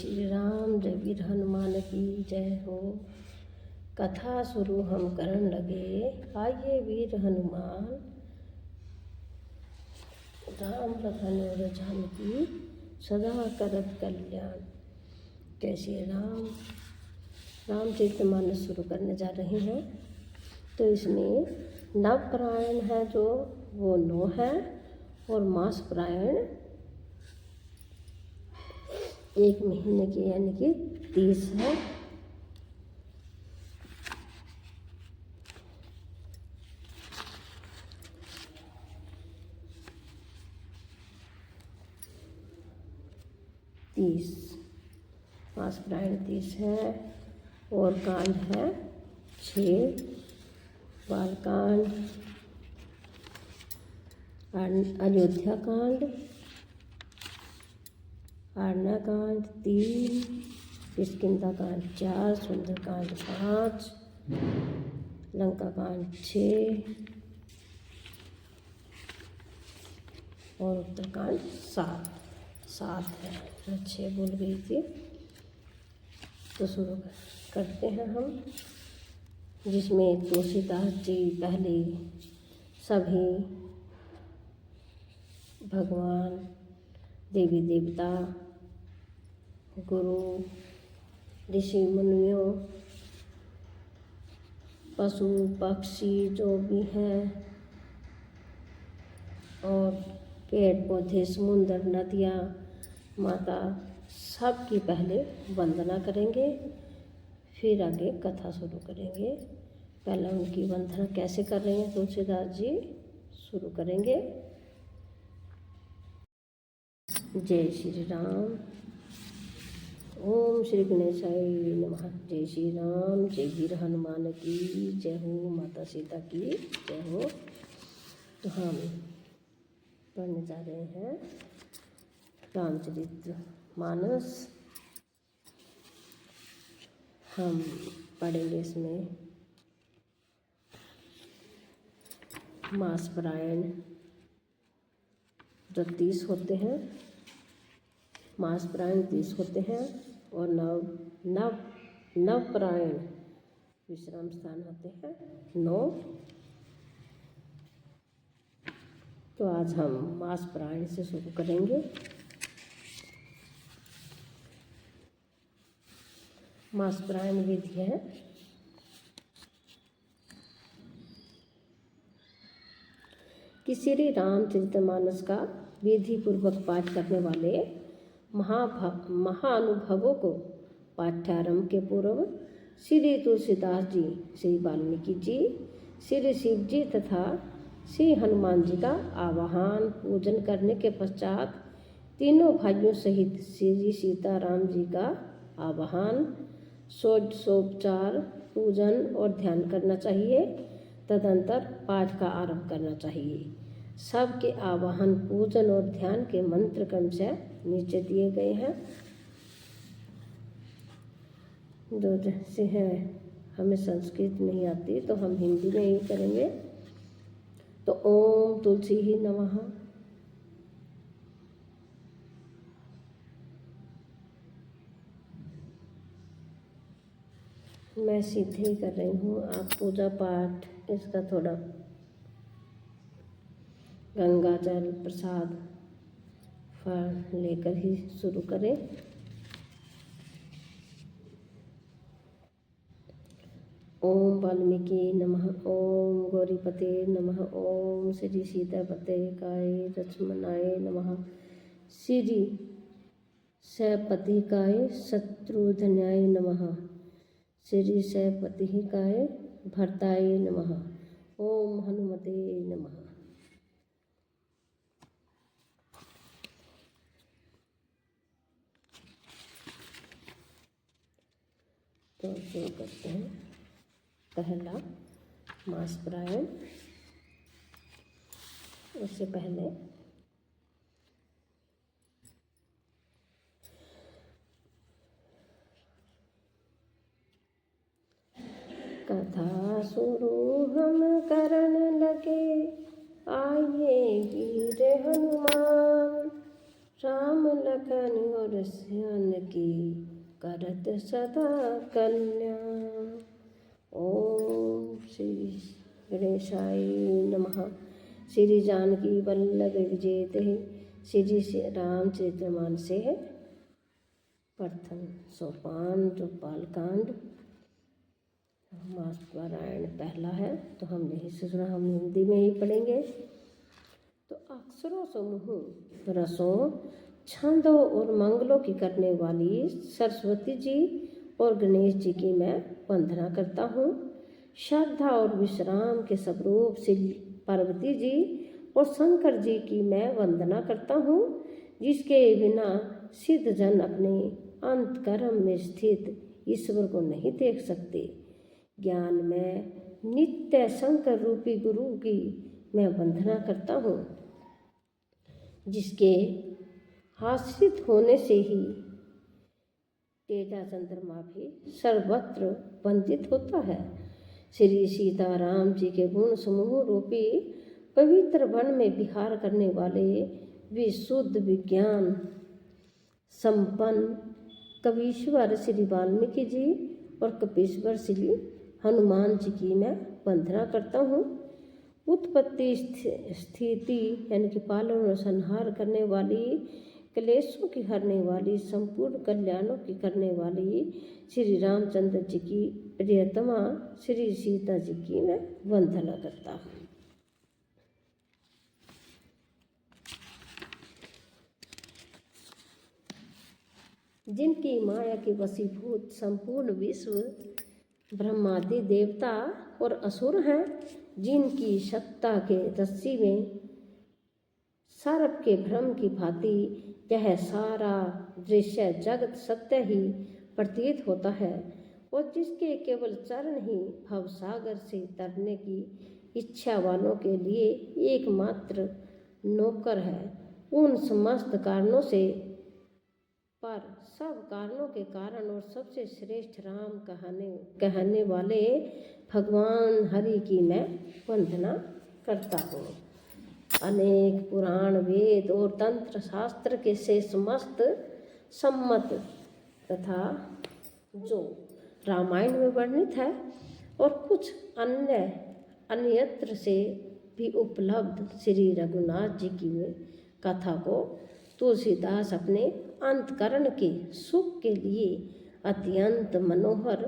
श्री राम, जय वीर हनुमान की जय हो। कथा शुरू हम करन लगे, आइए वीर हनुमान। राम लखन और जानकी सदा करत कल्याण। कैसे रामचरितमानस शुरू करने जा रहे हैं। तो इसमें नवपरायण है जो वो 9 है और मासपरायण 1 महीने की यानी कि 30 है। मासपरायण 30 है और कांड है 6। बालकांड, अयोध्या कांड, आरण्य कांड 3, किष्किंधा कांड 4, सुंदर कांड 5, लंका कांड 6 और उत्तरकांड 7 है। मैं 6 बोल गई थी। तो शुरू करते हैं हम, जिसमें तुलसीदास जी पहले सभी भगवान, देवी देवता, गुरु, ऋषि मुनियों, पशु पक्षी जो भी हैं और पेड़ पौधे, समुद्र, नदियाँ, माता, सबकी पहले वंदना करेंगे, फिर आगे कथा शुरू करेंगे। पहले उनकी वंदना कैसे कर रहे हैं तुलसीदास जी शुरू करेंगे। जय श्री राम, ओम श्री गणेशाय नमः। जय श्री राम, जय वीर हनुमान की जय हो, माता सीता की जय हो। तो हम पढ़ने जा रहे हैं रामचरितमानस। हम पढ़ेंगे इसमें मासपरायण जो 30 होते हैं, मासपरायण 30 होते हैं और नवपरायण विश्राम स्थान होते हैं 9। तो आज हम मासपरायण से शुरू करेंगे। मासपरायण विधि है कि श्री रामचरितमानस का विधि पूर्वक पाठ करने वाले महाअनुभवों को पाठ्यारंभ के पूर्व श्री तुलसीदास जी, श्री वाल्मीकि जी, श्री शिव जी तथा श्री हनुमान जी का आवाहन पूजन करने के पश्चात तीनों भाइयों सहित श्री सीताराम जी का आवाहन, षोडशोपचार पूजन और ध्यान करना चाहिए। तदंतर पाठ का आरंभ करना चाहिए। सबके आवाहन, पूजन और ध्यान के मंत्र क्रमशः नीचे दिए गए हैं। जो जैसे हैं, हमें संस्कृत नहीं आती तो हम हिंदी में ही करेंगे। तो ओम तुलसी ही नमः। मैं सीधे ही कर रही हूँ, आप पूजा पाठ इसका थोड़ा गंगा जल प्रसाद फल लेकर ही शुरू करें। ओम वाल्मीकि नमः, ओम गौरीपते नमः, ओम श्री सीतापतिकाय लक्ष्मणाय नमः, श्री सपतिकाय शत्रुघ्नाय नमः, श्री सपतिकाय भरताय नमः, ओम हनुमते नमः। तो शुरू करते हैं। पहला मासपरायण। उससे पहले कथा शुरू हम करन लगे, आइए वीर हनुमान। राम लखन और सियान की करत सदा कल्याण। ओम श्री गणेशाय नमः। श्री जानकी वल्लभ विजयते श्री रामचरितमानस से है प्रथम सोपान जो बालकांड मास पारायण पहला है, तो हम नहीं सुना, हम हिंदी में ही पढ़ेंगे। तो अक्षरों समूह रसों छंदों और मंगलों की करने वाली सरस्वती जी और गणेश जी की मैं वंदना करता हूँ। श्रद्धा और विश्राम के स्वरूप श्री पार्वती जी और शंकर जी की मैं वंदना करता हूँ, जिसके बिना सिद्ध जन अपने अंतकर्म में स्थित ईश्वर को नहीं देख सकते। ज्ञान में नित्य शंकर रूपी गुरु की मैं वंदना करता हूँ, जिसके आश्रित होने से ही तेजा चंद्रमा भी सर्वत्र वंदित होता है। श्री सीताराम जी के गुण समूह रूपी पवित्र वन में विहार करने वाले विशुद्ध विज्ञान संपन्न कवीश्वर श्री वाल्मीकि जी और कपीश्वर श्री हनुमान जी की मैं वंदना करता हूँ। उत्पत्ति स्थिति यानी कि पालन और संहार करने वाली, क्लेशों की हरने वाली, संपूर्ण कल्याणों की करने वाली श्री रामचंद्र जी की प्रियतमा श्री सीता जी की मैं वंदना करता हूँ। जिनकी माया के वशीभूत संपूर्ण विश्व ब्रह्मादि देवता और असुर हैं, जिनकी सत्ता के रस्सी में सर्प के भ्रम की भांति यह सारा दृश्य जगत सत्य ही प्रतीत होता है, और जिसके केवल चरण ही भवसागर से तरने की इच्छा वालों के लिए एकमात्र नौकर है। उन समस्त कारणों से पर सब कारणों के कारण और सबसे श्रेष्ठ राम कहने वाले भगवान हरि की मैं वंदना करता हूँ। अनेक पुराण वेद और तंत्र शास्त्र के से समस्त सम्मत तथा जो रामायण में वर्णित है और कुछ अन्यत्र से भी उपलब्ध श्री रघुनाथ जी की कथा को तुलसीदास अपने अंतकरण के सुख के लिए अत्यंत मनोहर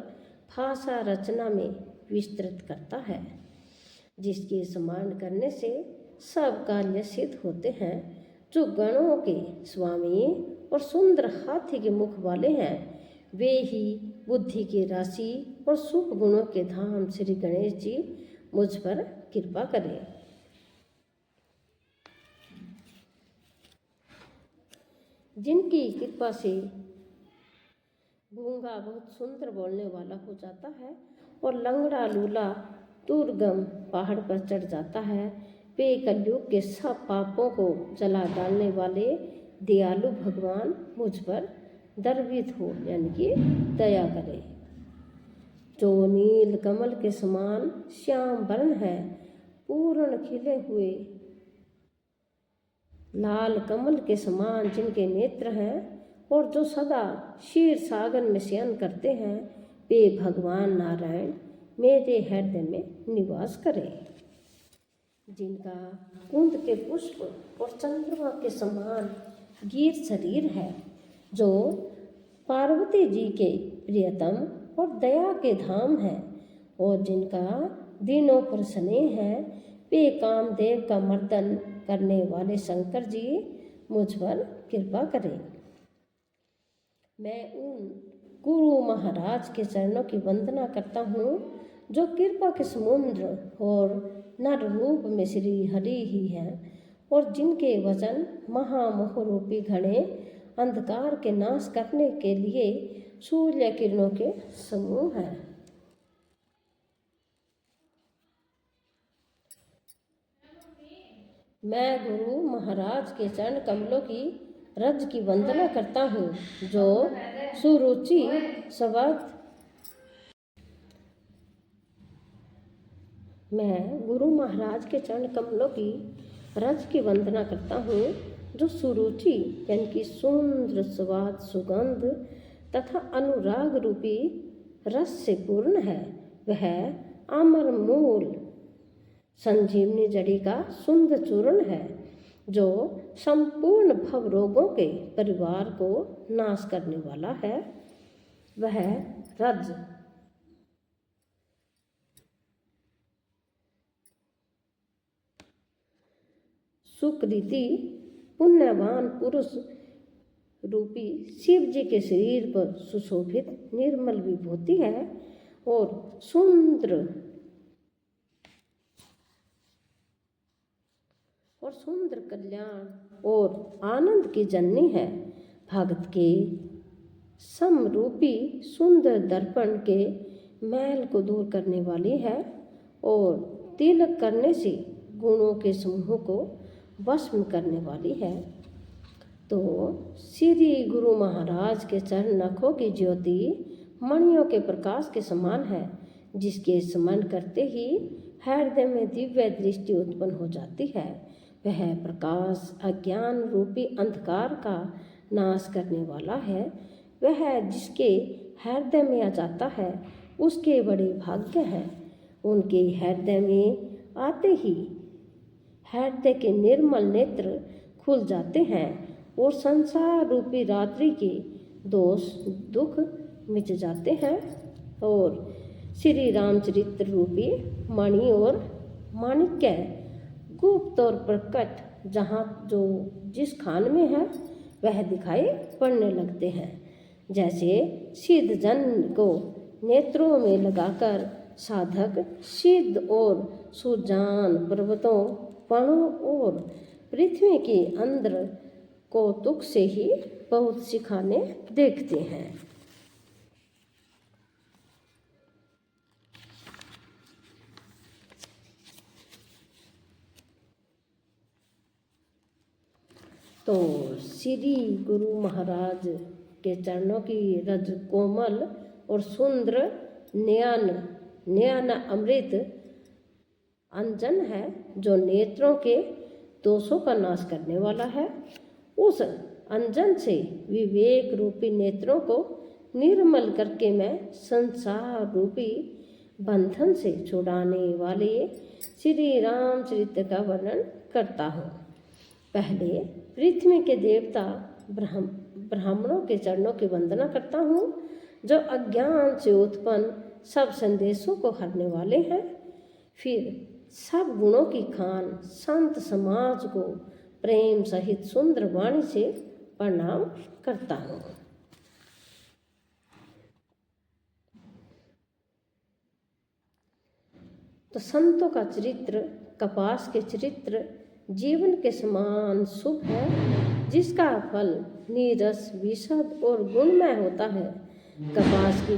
भाषा रचना में विस्तृत करता है, जिसके स्मरण करने से सब कार्य सिद्ध होते हैं। जो गणों के स्वामी और सुंदर हाथी के मुख वाले हैं, वे ही बुद्धि के राशि और सुख गुणों के धाम श्री गणेश जी मुझ पर कृपा करें। जिनकी कृपा से गूंगा बहुत सुंदर बोलने वाला हो जाता है और लंगड़ा लूला दुर्गम पहाड़ पर चढ़ जाता है, वे कलयुग के सब पापों को जला डालने वाले दयालु भगवान मुझ पर दर्वित हो यानी कि दया करे। जो नील कमल के समान श्याम वर्ण है, पूर्ण खिले हुए लाल कमल के समान जिनके नेत्र हैं, और जो सदा क्षीर सागर में शयन करते हैं, वे भगवान नारायण मेरे हृदय में निवास करें। जिनका कुंद के पुष्प और चंद्रमा के समान गिर शरीर है, जो पार्वती जी के प्रियतम और दया के धाम है, और जिनका दिनों पर स्नेह है, वे कामदेव का मर्दन करने वाले शंकर जी मुझ पर कृपा करें। मैं उन गुरु महाराज के चरणों की वंदना करता हूँ, जो कृपा के समुद्र और नर रूप में श्री हरि ही हैं, और जिनके वचन महामोह रूपी घड़े अंधकार के नाश करने के लिए सूर्य किरणों के समूह हैं। मैं गुरु महाराज के चरण कमलों की रज की वंदना करता हूँ, जो सुरुचि शब्द मैं गुरु महाराज के चरण कमलों की रज की वंदना करता हूँ, जो सुरुचि यानी कि सुंदर स्वाद, सुगंध तथा अनुराग रूपी रस से पूर्ण है, वह अमर मूल संजीवनी जड़ी का सुंदर चूर्ण है, जो संपूर्ण भव रोगों के परिवार को नाश करने वाला है। वह रज सुकृति पुण्यवान पुरुष रूपी शिव जी के शरीर पर सुशोभित निर्मल विभूति है और सुंदर कल्याण और आनंद की जननी है। भगत के समरूपी सुंदर दर्पण के मैल को दूर करने वाली है और तिलक करने से गुणों के समूह को भस्म करने वाली है। तो श्री गुरु महाराज के चरण नखों की ज्योति मणियों के प्रकाश के समान है, जिसके स्मरण करते ही हृदय में दिव्य दृष्टि उत्पन्न हो जाती है। वह प्रकाश अज्ञान रूपी अंधकार का नाश करने वाला है। वह जिसके हृदय में आ जाता है उसके बड़े भाग्य है। उनके हृदय में आते ही हृदय के निर्मल नेत्र खुल जाते हैं और संसार रूपी रात्रि के दोष दुख मिट जाते हैं और श्री रामचरित्र रूपी मणि और माणिक्य गुप्त और प्रकट जहाँ जो जिस खान में है वह दिखाई पड़ने लगते हैं। जैसे सिद्ध जन को नेत्रों में लगाकर साधक सिद्ध और सुजान पर्वतों पणों और पृथ्वी के अंदर कौतुक से ही बहुत सिखाने देखते हैं। तो श्री गुरु महाराज के चरणों की रज कोमल और सुंदर नयन अमृत अंजन है, जो नेत्रों के दोषों का नाश करने वाला है। उस अंजन से विवेक रूपी नेत्रों को निर्मल करके मैं संसार रूपी बंधन से छुड़ाने वाले श्री रामचरित्र का वर्णन करता हूँ। पहले पृथ्वी के देवता ब्राह्मणों के चरणों की वंदना करता हूँ, जो अज्ञान से उत्पन्न सब संदेशों को हरने वाले हैं। फिर सब गुणों की खान संत समाज को प्रेम सहित सुंदर वाणी से प्रणाम करता हूँ। तो संतों का चरित्र कपास के चरित्र जीवन के समान शुभ है, जिसका फल नीरस विशद और गुणमय होता है। कपास की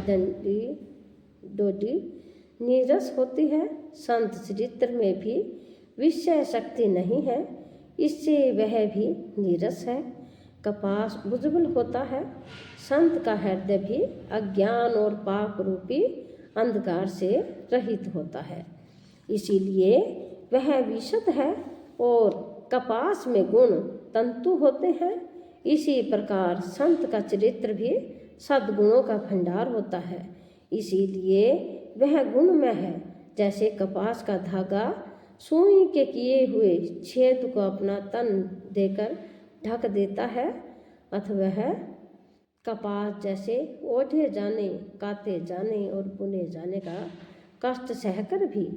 डोडी नीरस होती है। संत चरित्र में भी विषय शक्ति नहीं है, इससे वह भी नीरस है। कपास उज्ज्वल होता है। संत का हृदय भी अज्ञान और पाप रूपी अंधकार से रहित होता है, इसीलिए वह विशद है और कपास में गुण तंतु होते हैं। इसी प्रकार संत का चरित्र भी सद्गुणों का भंडार होता है, इसीलिए वह गुणमय है। जैसे कपास का धागा सुई के किए हुए छेद को अपना तन देकर ढक देता है, अथवा वह कपास जैसे ओढ़े जाने, काते जाने और बुने जाने का कष्ट सहकर भी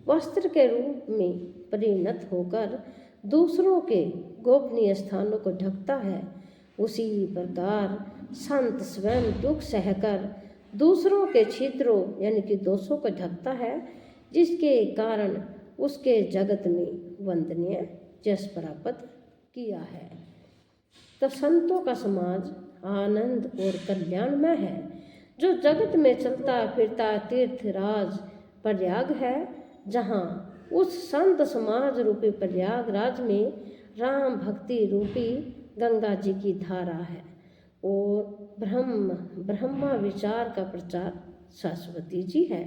वस्त्र के रूप में परिणत होकर दूसरों के गोपनीय स्थानों को ढकता है, उसी प्रकार संत स्वयं दुख सहकर दूसरों के छिद्रों यानी कि दोषों को ढकता है, जिसके कारण उसके जगत में वंदनीय यश प्राप्त किया है। तो संतों का समाज आनंद और कल्याणमय है, जो जगत में चलता फिरता तीर्थराज प्रयाग है, जहाँ उस संत समाज रूपी प्रयागराज में राम भक्ति रूपी गंगा जी की धारा है और ब्रह्मा विचार का प्रचार सरस्वती जी है।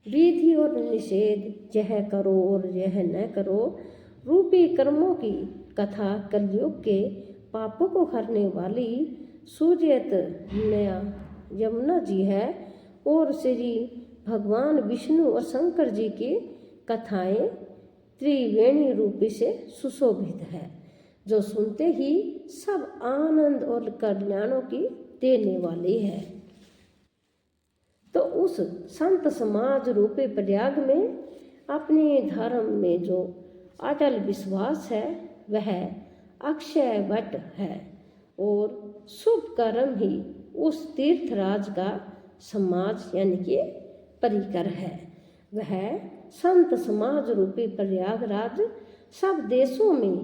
विधि और निषेध, यह करो और यह न करो, रूपी कर्मों की कथा कलयुग के पापों को हरने वाली सूर्यत नया यमुना जी है और श्री भगवान विष्णु और शंकर जी की कथाएं त्रिवेणी रूपी से सुशोभित है, जो सुनते ही सब आनंद और कल्याणों की देने वाली है। तो उस संत समाज रूपी प्रयाग में अपने धर्म में जो अटल विश्वास है वह अक्षय वट है और शुभ कर्म ही उस तीर्थराज का समाज यानी कि परिकर है। वह संत समाज रूपी प्रयागराज सब देशों में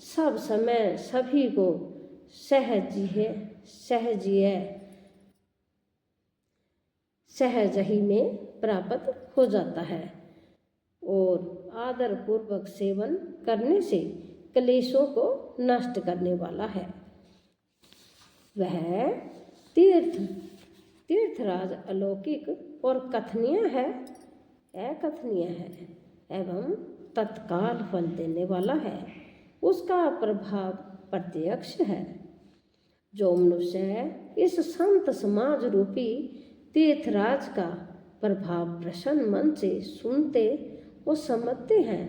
सब समय सभी को सहज ही में प्राप्त हो जाता है और आदर पूर्वक सेवन करने से क्लेशों को नष्ट करने वाला है। वह तीर्थराज अलौकिक और अकथनीय है एवं तत्काल फल देने वाला है। उसका प्रभाव प्रत्यक्ष है। जो मनुष्य इस संत समाज रूपी तीर्थराज का प्रभाव प्रसन्न मन से सुनते और समझते हैं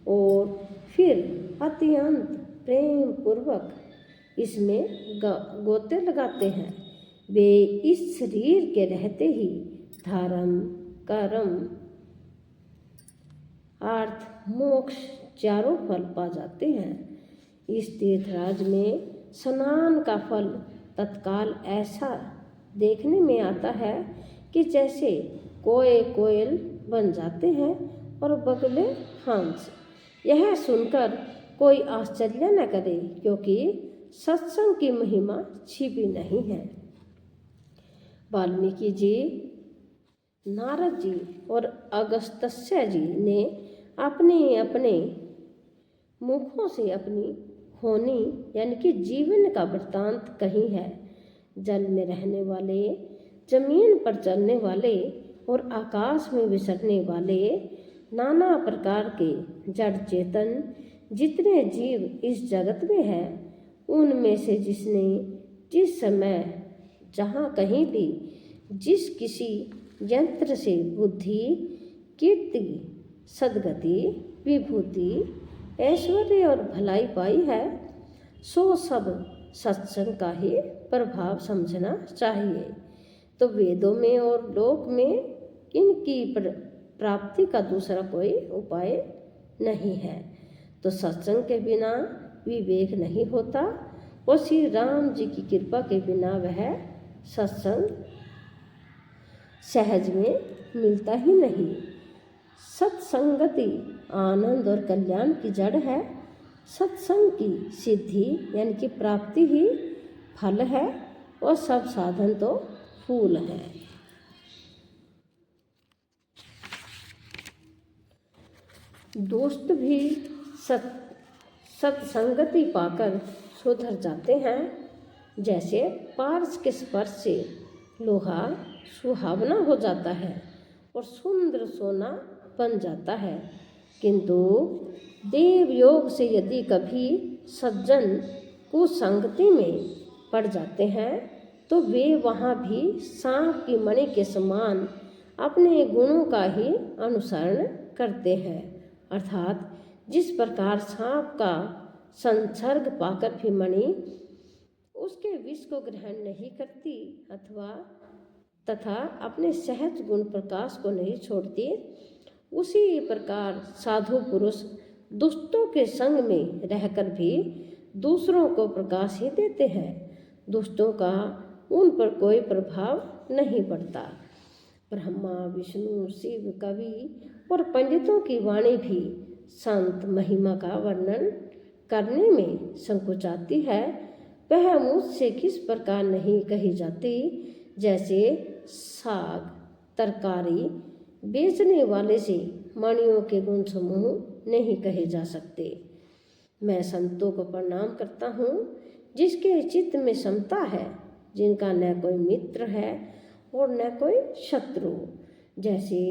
और फिर अत्यंत प्रेम पूर्वक इसमें गोते लगाते हैं, वे इस शरीर के रहते ही धर्म कर्म अर्थ मोक्ष चारों फल पा जाते हैं। इस तीर्थराज में स्नान का फल तत्काल ऐसा देखने में आता है कि जैसे कोयल बन जाते हैं और बगुले हंस। यह सुनकर कोई आश्चर्य न करे, क्योंकि सत्संग की महिमा छिपी नहीं है। वाल्मीकि जी, नारद जी और अगस्त्य जी ने अपने अपने मुखों से अपनी होनी यानी कि जीवन का वृत्तांत कही है। जल में रहने वाले, जमीन पर चलने वाले और आकाश में विचरने वाले नाना प्रकार के जड़ चेतन जितने जीव इस जगत में है, उनमें से जिसने जिस समय जहाँ कहीं भी जिस किसी यंत्र से बुद्धि, कीर्ति, सद्गति, विभूति, ऐश्वर्य और भलाई पाई है, सो सब सत्संग का ही प्रभाव समझना चाहिए। तो वेदों में और लोक में इनकी प्राप्ति का दूसरा कोई उपाय नहीं है। तो सत्संग के बिना विवेक नहीं होता और श्री राम जी की कृपा के बिना वह सत्संग सहज में मिलता ही नहीं। सत्संगति आनंद और कल्याण की जड़ है। सत्संग की सिद्धि यानी कि प्राप्ति ही फल है और सब साधन तो फूल है। दोस्त भी सत्संगति पाकर सुधर जाते हैं। जैसे पारस के स्पर्श से लोहा सुहावना हो जाता है और सुंदर सोना बन जाता है, किंतु देव योग से यदि कभी सज्जन कुसंगति में पड़ जाते हैं तो वे वहाँ भी सांप की मणि के समान अपने गुणों का ही अनुसरण करते हैं। अर्थात जिस प्रकार सांप का संसर्ग पाकर भी मणि उसके विष को ग्रहण नहीं करती तथा अपने सहज गुण प्रकाश को नहीं छोड़ती, उसी प्रकार साधु पुरुष दुष्टों के संग में रहकर भी दूसरों को प्रकाश ही देते हैं। दुष्टों का उन पर कोई प्रभाव नहीं पड़ता। ब्रह्मा, विष्णु, शिव, कवि और पंडितों की वाणी भी संत महिमा का वर्णन करने में संकोचाती है। वह मुझसे किस प्रकार नहीं कही जाती, जैसे साग तरकारी बेचने वाले से मणियों के गुण समूह नहीं कहे जा सकते। मैं संतों को प्रणाम करता हूँ जिसके चित्त में समता है, जिनका न कोई मित्र है और न कोई शत्रु। जैसे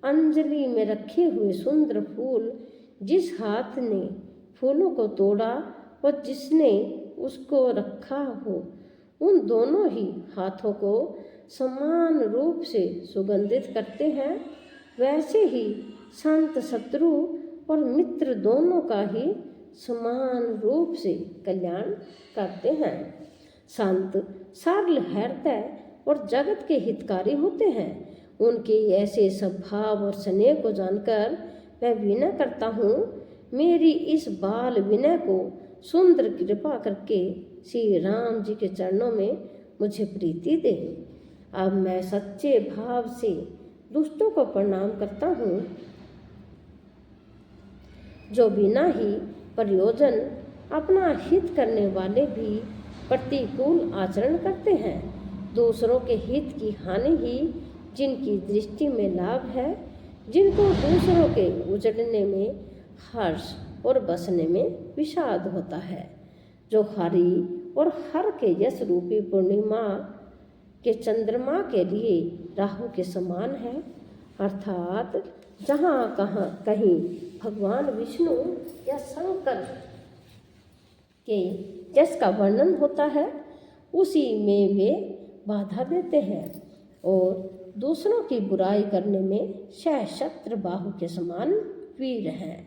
अंजलि में रखे हुए सुंदर फूल जिस हाथ ने फूलों को तोड़ा और जिसने उसको रखा हो, उन दोनों ही हाथों को समान रूप से सुगंधित करते हैं। वैसे ही संत शत्रु और मित्र दोनों का ही समान रूप से कल्याण करते हैं। संत सरल हृदय और जगत के हितकारी होते हैं। उनके ऐसे स्वभाव और स्नेह को जानकर मैं विनय करता हूँ, मेरी इस बाल विनय को सुंदर कृपा करके श्री राम जी के चरणों में मुझे प्रीति दे। अब मैं सच्चे भाव से दुष्टों को प्रणाम करता हूँ, जो बिना ही प्रयोजन अपना हित करने वाले भी प्रतिकूल आचरण करते हैं। दूसरों के हित की हानि ही जिनकी दृष्टि में लाभ है, जिनको दूसरों के उजड़ने में हर्ष और बसने में विषाद होता है, जो हरि और हर के यश रूपी पूर्णिमा के चंद्रमा के लिए राहु के समान है। अर्थात जहाँ कहीं भगवान विष्णु या शंकर के यश का वर्णन होता है, उसी में वे बाधा देते हैं और दूसरों की बुराई करने में सहस्त्र बाहु के समान वीर हैं,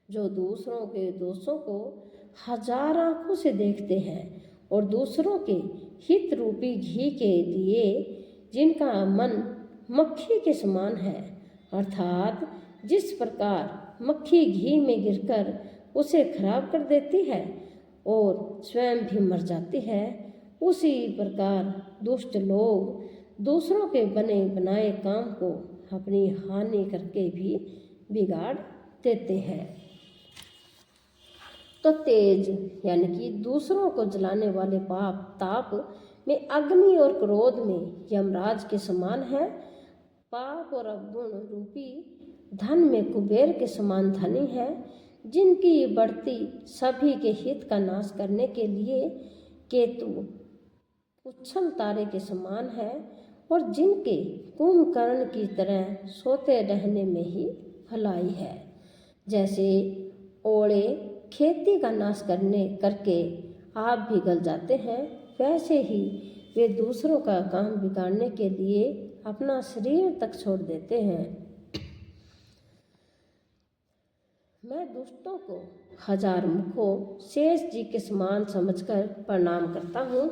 जो दूसरों के दोषों को हजार आंखों से देखते हैं और दूसरों के हित रूपी घी के लिए जिनका मन मक्खी के समान है। अर्थात जिस प्रकार मक्खी घी में गिरकर उसे खराब कर देती है और स्वयं भी मर जाती है, उसी प्रकार दुष्ट लोग दूसरों के बने बनाए काम को अपनी हानि करके भी बिगाड़ देते हैं। तो तेज यानी कि दूसरों को जलाने वाले ताप में अग्नि और क्रोध में यमराज के समान है। पाप और अवगुण रूपी धन में कुबेर के समान धनी है, जिनकी बढ़ती सभी के हित का नाश करने के लिए केतु उच्छल तारे के समान है और जिनके कुंभकर्ण की तरह सोते रहने में ही भलाई है। जैसे ओले खेती का नाश करके आप भी गल जाते हैं, वैसे ही वे दूसरों का काम बिगाड़ने के लिए अपना शरीर तक छोड़ देते हैं। मैं दुष्टों को हजार मुखों शेष जी के समान समझकर प्रणाम करता हूँ।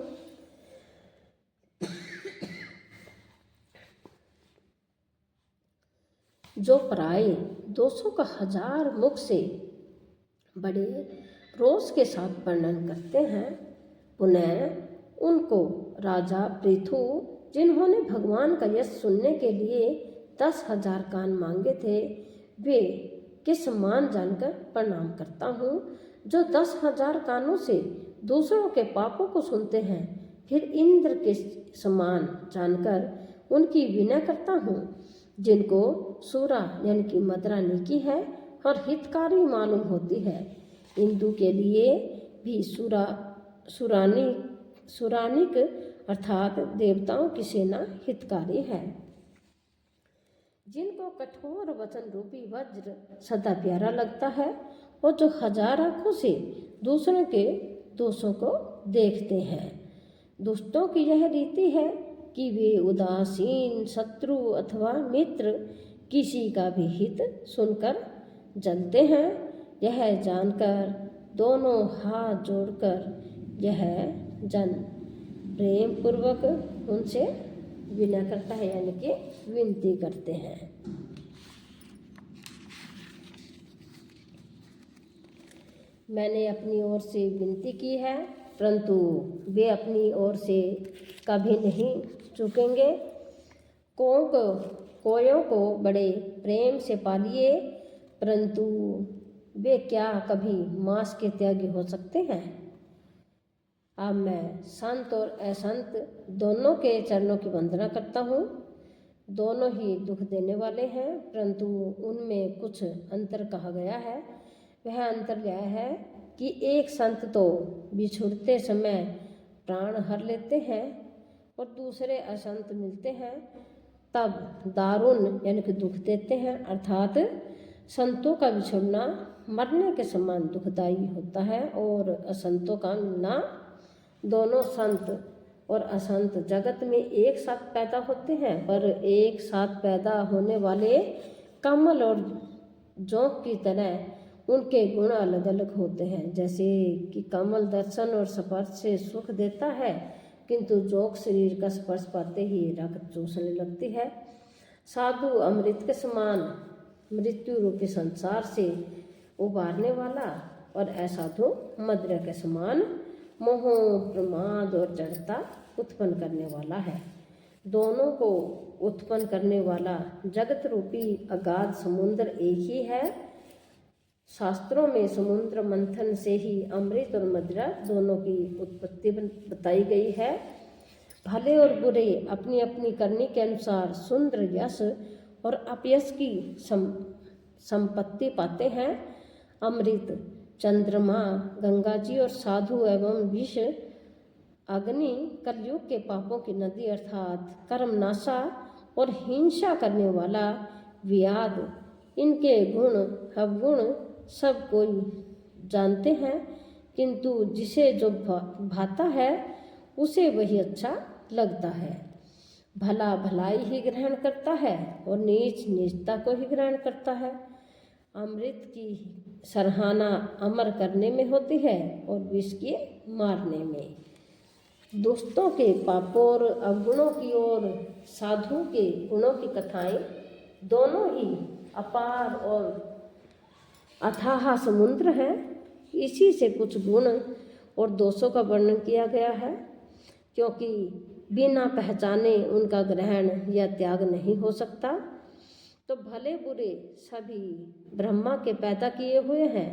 जो पराये दोषों का हजार मुख से बड़े रोष के साथ वर्णन करते हैं, पुनः उनको राजा पृथु, जिन्होंने भगवान का यश सुनने के लिए 10,000 कान मांगे थे, वे के समान जानकर प्रणाम करता हूँ। जो 10,000 कानों से दूसरों के पापों को सुनते हैं, फिर इंद्र के समान जानकर उनकी विनय करता हूँ। जिनको सूरा यानी कि मदरा नीकी है और हितकारी मालूम होती है, इंदु के लिए भी सुरानिक अर्थात देवताओं की सेना हितकारी है। जिनको कठोर वचन रूपी वज्र सदा प्यारा लगता है और जो हजार आंखों से दूसरों के दोषों को देखते हैं। दुष्टों की यह रीति है कि वे उदासीन शत्रु अथवा मित्र किसी का भी हित सुनकर जलते हैं। यह जानकर दोनों हाथ जोड़कर यह जन प्रेम पूर्वक उनसे विनय करता है, यानी कि विनती करते हैं। मैंने अपनी ओर से विनती की है, परंतु वे अपनी ओर से कभी नहीं चूकेंगे। कोयों को बड़े प्रेम से पालिए, परंतु वे क्या कभी मांस के त्यागी हो सकते हैं। अब मैं संत और असंत दोनों के चरणों की वंदना करता हूँ। दोनों ही दुख देने वाले हैं, परंतु उनमें कुछ अंतर कहा गया है। वह अंतर यह है कि एक संत तो बिछुड़ते समय प्राण हर लेते हैं और दूसरे असंत मिलते हैं तब दारुण यानी कि दुख देते हैं। अर्थात संतों का बिछुड़ना मरने के समान दुखदाई होता है और असंतों का मिलना। दोनों संत और असंत जगत में एक साथ पैदा होते हैं, पर एक साथ पैदा होने वाले कमल और जोंक की तरह उनके गुण अलग अलग होते हैं। जैसे कि कमल दर्शन और स्पर्श से सुख देता है, किंतु जोंक शरीर का स्पर्श पाते ही रक्त चूसने लगती है। साधु अमृत के समान मृत्यु रूपी संसार से उबारने वाला और असाधु मदिरा के समान मोह, प्रमाद और जड़ता उत्पन्न करने वाला है। दोनों को उत्पन्न करने वाला जगत रूपी अगाध समुद्र एक ही है। शास्त्रों में समुद्र मंथन से ही अमृत और मदिरा दोनों की उत्पत्ति बताई गई है। भले और बुरे अपनी अपनी करनी के अनुसार सुंदर यश और अपयश की संपत्ति पाते हैं। अमृत, चंद्रमा, गंगा जी और साधु एवं विष अग्नि कलयुग के पापों की नदी अर्थात कर्मनाशा और हिंसा करने वाला व्याध, इनके गुण अवगुण सब कोई जानते हैं, किंतु जिसे जो भाता है उसे वही अच्छा लगता है। भला भलाई ही ग्रहण करता है और नीच नीचता को ही ग्रहण करता है। अमृत की सराहना अमर करने में होती है और विष के मारने में। दुष्टों के पापों और अवगुणों की और साधुओं के गुणों की कथाएं दोनों ही अपार और अथाह समुद्र है। इसी से कुछ गुण और दोषों का वर्णन किया गया है, क्योंकि बिना पहचाने उनका ग्रहण या त्याग नहीं हो सकता। तो भले बुरे सभी ब्रह्मा के पैदा किए हुए हैं,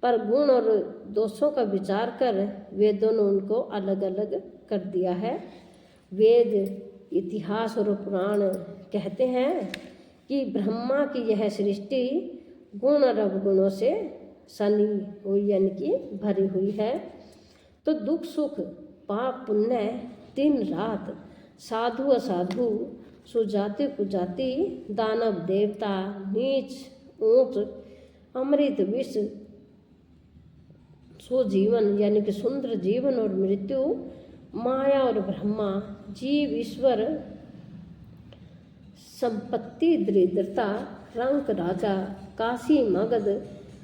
पर गुण और दोषों का विचार कर वे दोनों उनको अलग अलग कर दिया है। वेद, इतिहास और पुराण कहते हैं कि ब्रह्मा की यह सृष्टि गुण और अवगुणों से सनी हुई यानी कि भरी हुई है। तो दुख सुख, पाप पुण्य, दिन रात, साधु असाधु, सुजाति कुजाति, दानव देवता, नीच ऊंच, अमृत विष, सुजीवन यानी कि सुंदर जीवन और मृत्यु, माया और ब्रह्मा, जीव ईश्वर, संपत्ति दरिद्रता, रंक राजा, काशी मगध,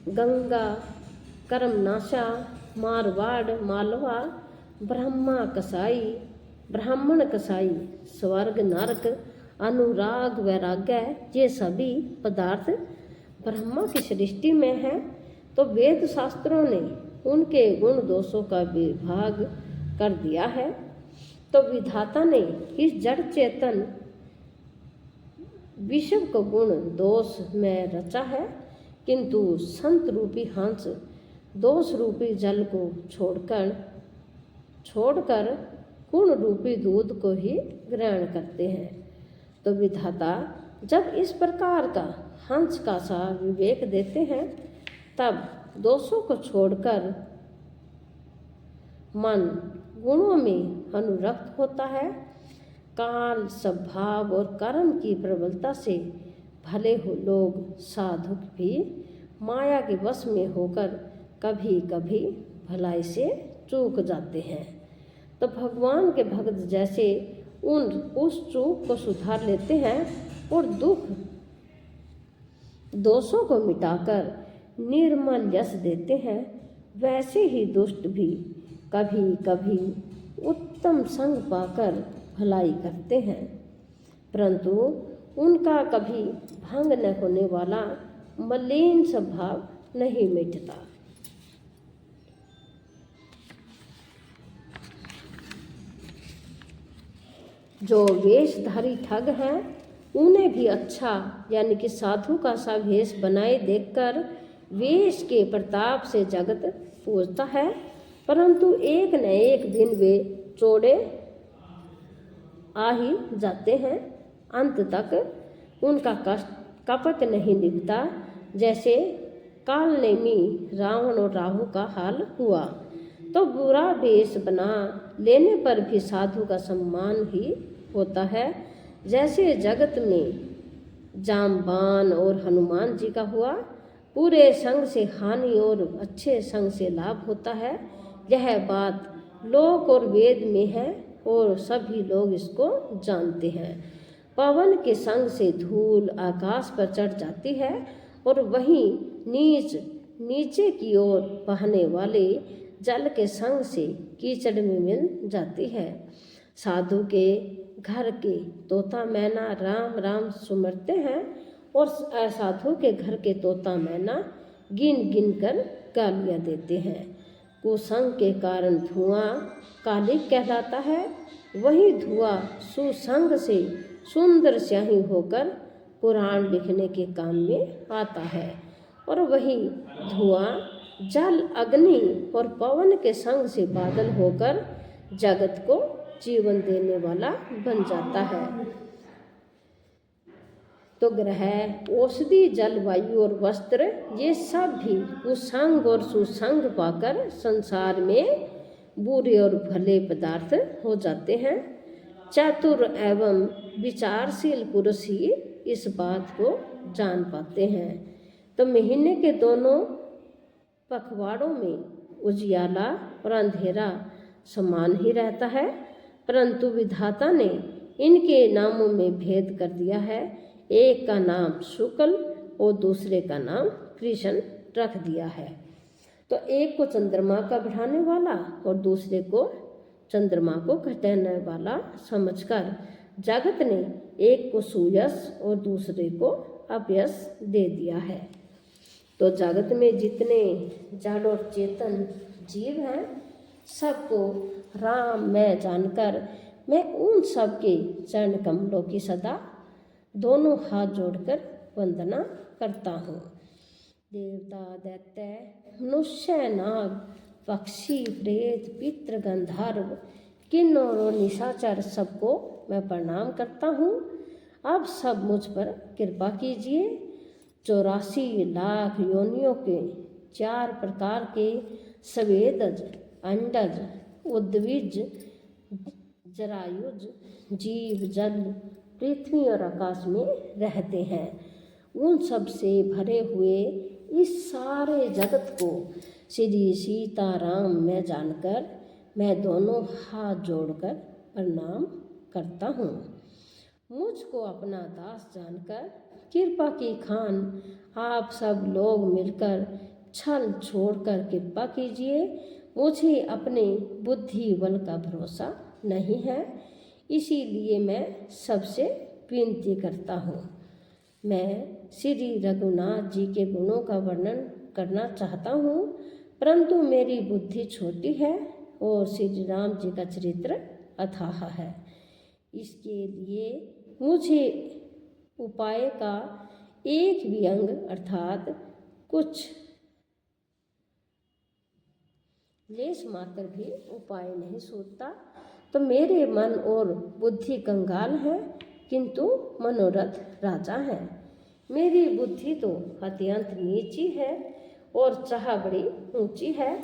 गंगा, कर्मनाशा, मारवाड़ मालवा, ब्राह्मण कसाई, स्वर्ग नरक, अनुराग वैराग्य, ये सभी पदार्थ ब्रह्मा की सृष्टि में है। तो वेद शास्त्रों ने उनके गुण दोषों का विभाग कर दिया है। तो विधाता ने इस जड़ चेतन विश्व को गुण दोष में रचा है, किंतु संत रूपी हंस दोष रूपी जल को छोड़कर गुण रूपी दूध को ही ग्रहण करते हैं। तो विधाता जब इस प्रकार का हंस का सा विवेक देते हैं, तब दोषों को छोड़कर मन गुणों में अनुरक्त होता है। काल, स्वभाव और कर्म की प्रबलता से भले हो लोग साधु भी माया के वश में होकर कभी कभी भलाई से चूक जाते हैं। तो भगवान के भक्त जैसे उस चूक को सुधार लेते हैं और दुख दोषों को मिटाकर निर्मल यश देते हैं, वैसे ही दुष्ट भी कभी कभी उत्तम संग पाकर भलाई करते हैं, परंतु उनका कभी भंग न होने वाला मलिन स्वभाव नहीं मिटता। जो वेशधारी ठग हैं, उन्हें भी अच्छा यानी कि साधु का सा वेश बनाए देखकर वेश के प्रताप से जगत पूजता है, परंतु एक न एक दिन वे चोड़े आ ही जाते हैं। अंत तक उनका कपट नहीं निभता, जैसे कालनेमी रावण और राहु का हाल हुआ। तो बुरा वेश बना लेने पर भी साधु का सम्मान ही होता है, जैसे जगत में जामबान और हनुमान जी का हुआ। पूरे संग से हानि और अच्छे संग से लाभ होता है। यह बात लोक और वेद में है और सभी लोग इसको जानते हैं। पवन के संग से धूल आकाश पर चढ़ जाती है और वहीं नीचे की ओर बहने वाले जल के संग से कीचड़ में मिल जाती है। साधु के घर के तोता मैना राम राम सुमरते हैं और असाधु के घर के तोता मैना गिन गिन कर गालियाँ देते हैं। कुसंग के कारण धुआं कालिक कहलाता है, वही धुआं सुसंग से सुंदर स्याही होकर पुराण लिखने के काम में आता है और वही धुआं जल अग्नि और पवन के संग से बादल होकर जगत को जीवन देने वाला बन जाता है। तो ग्रह, औषधि, जलवायु और वस्त्र ये सब भी कुसंग और सुसंग पाकर संसार में बुरे और भले पदार्थ हो जाते हैं। चतुर एवं विचारशील पुरुष ही इस बात को जान पाते हैं। तो महीने के दोनों पखवाड़ों में उजियाला और अंधेरा समान ही रहता है, परंतु विधाता ने इनके नामों में भेद कर दिया है। एक का नाम शुक्ल और दूसरे का नाम कृष्ण रख दिया है। तो एक को चंद्रमा का बढ़ाने वाला और दूसरे को चंद्रमा को घटाने वाला समझकर जगत ने एक को सुयश और दूसरे को अपयश दे दिया है। तो जगत में जितने जड़ और चेतन जीव हैं, सबको राम मैं जानकर मैं उन सब के चरण कमलों की सदा दोनों हाथ जोड़कर वंदना करता हूँ। देवता, दैत्य, मनुष्य, नाग, पक्षी, प्रेत, पितृ, गंधर्व, किन्नर और निशाचर सबको मैं प्रणाम करता हूँ। अब सब मुझ पर कृपा कीजिए। 84 लाख योनियों के 4 प्रकार के स्वेदज, अंडज, उद्विज, जरायुज जीव जल, पृथ्वी और आकाश में रहते हैं। उन सब से भरे हुए इस सारे जगत को श्री सीताराम मैं जानकर मैं दोनों हाथ जोड़कर प्रणाम करता हूँ। मुझको अपना दास जानकर कृपा की खान आप सब लोग मिलकर छल छोड़कर कृपा कीजिए। मुझे अपने बुद्धि बल का भरोसा नहीं है, इसीलिए मैं सबसे विनती करता हूँ। मैं श्री रघुनाथ जी के गुणों का वर्णन करना चाहता हूँ, परंतु मेरी बुद्धि छोटी है और श्री राम जी का चरित्र अथाह है। इसके लिए मुझे उपाय का एक भी अंग अर्थात कुछ लेश मात्र भी उपाय नहीं सूझता। तो मेरे मन और बुद्धि कंगाल है, किंतु मनोरथ राजा है। मेरी बुद्धि तो अत्यंत नीची है और चाह बड़ी ऊंची है।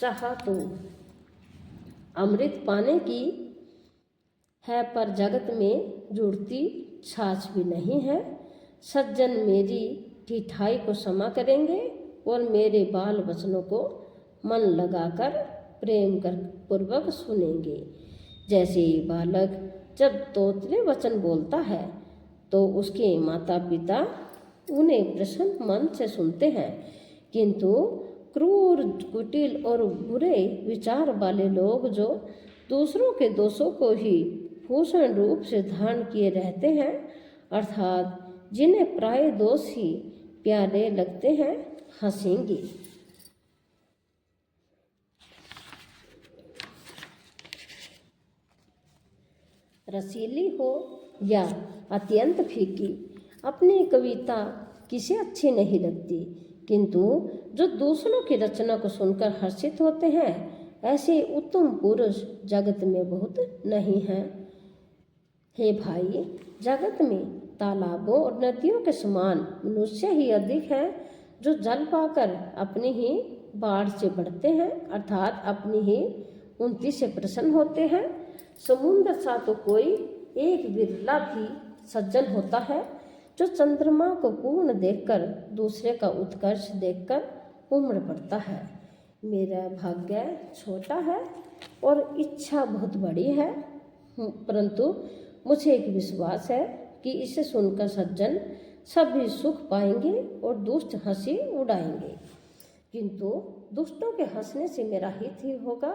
चाह तो अमृत पाने की है, पर जगत में जुड़ती छाछ भी नहीं है। सज्जन मेरी ढिठाई को क्षमा करेंगे और मेरे बाल वचनों को मन लगाकर प्रेम कर पूर्वक सुनेंगे। जैसे बालक जब तोतले वचन बोलता है तो उसके माता पिता उन्हें प्रसन्न मन से सुनते हैं, किंतु क्रूर, कुटिल और बुरे विचार वाले लोग जो दूसरों के दोषों को ही भूषण रूप से धारण किए रहते हैं, अर्थात जिन्हें प्राय दोष ही प्यारे लगते हैं, हंसेंगे। रसीली हो या अत्यंत फीकी, अपनी कविता किसे अच्छी नहीं लगती, किंतु जो दूसरों की रचना को सुनकर हर्षित होते हैं, ऐसे उत्तम पुरुष जगत में बहुत नहीं हैं। हे भाई, जगत में तालाबों और नदियों के समान मनुष्य ही अधिक हैं, जो जल पाकर अपनी ही बाढ़ से बढ़ते हैं, अर्थात अपनी ही उन्नति से प्रसन्न होते हैं। समुद्र सा तो कोई एक बिरला भी सज्जन होता है, जो चंद्रमा को पूर्ण देखकर दूसरे का उत्कर्ष देखकर उम्र पड़ता है। मेरा भाग्य छोटा है और इच्छा बहुत बड़ी है, परंतु मुझे एक विश्वास है कि इसे सुनकर सज्जन सभी सुख पाएंगे और दुष्ट हंसी उड़ाएंगे, किंतु दुष्टों के हंसने से मेरा हित ही होगा।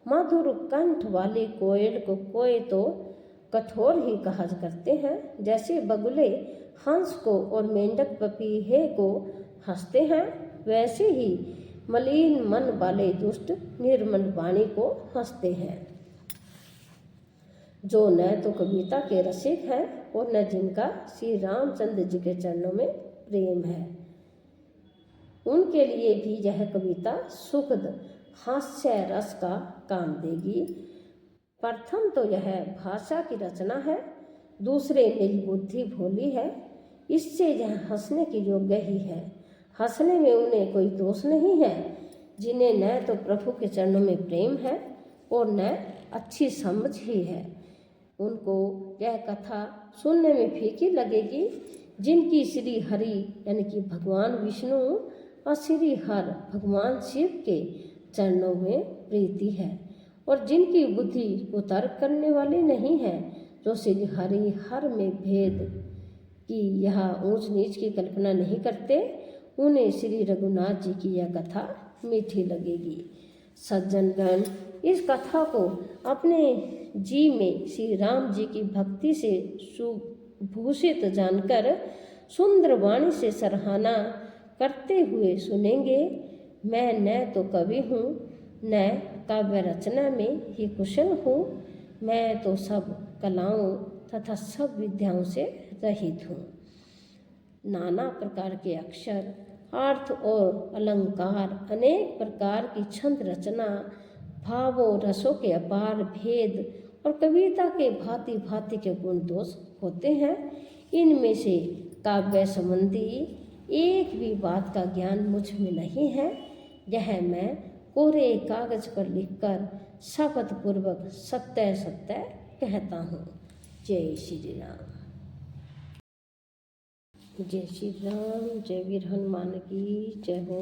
मधुर कंठ वाले कोयल को कोय तो कठोर ही कहा करते हैं, जैसे बगुले हंस को और मेंढक पपीहे को हंसते हैं, वैसे ही मलिन मन वाले दुष्ट निर्मल वाणी को हंसते हैं। जो न तो कविता के रसिक हैं और न जिनका श्री रामचंद्र जी के चरणों में प्रेम है, उनके लिए भी यह कविता सुखद हास्य रस का काम देगी। प्रथम तो यह भाषा की रचना है, दूसरे मेरी बुद्धि भोली है, इससे यह हंसने की योग्य ही है। हंसने में उन्हें कोई दोष नहीं है जिन्हें न तो प्रभु के चरणों में प्रेम है और न अच्छी समझ ही है। उनको यह कथा सुनने में फीकी लगेगी जिनकी श्री हरि यानी कि भगवान विष्णु और श्री हर भगवान शिव के चरणों में प्रीति है, और जिनकी बुद्धि को तर्क करने वाली नहीं है, जो श्री हरि हर में भेद की यह ऊंच नीच की कल्पना नहीं करते, उन्हें श्री रघुनाथ जी की यह कथा मीठी लगेगी। सज्जनगण इस कथा को अपने जी में श्री राम जी की भक्ति से सुभूषित जानकर सुंदर वाणी से सराहना करते हुए सुनेंगे। मैं न तो कवि हूँ न काव्य रचना में ही कुशल हूँ, मैं तो सब कलाओं तथा सब विद्याओं से रहित हूँ। नाना प्रकार के अक्षर, अर्थ और अलंकार, अनेक प्रकार की छंद रचना, भावों रसों के अपार भेद और कविता के भांति भांति के गुण दोष होते हैं। इनमें से काव्य संबंधी एक भी बात का ज्ञान मुझ में नहीं है। यह मैं कोरे कागज पर लिखकर शपथ पूर्वक सत्य सत्य कहता हूँ। जय श्री राम। जय श्री राम। जय वीर हनुमान की जय हो।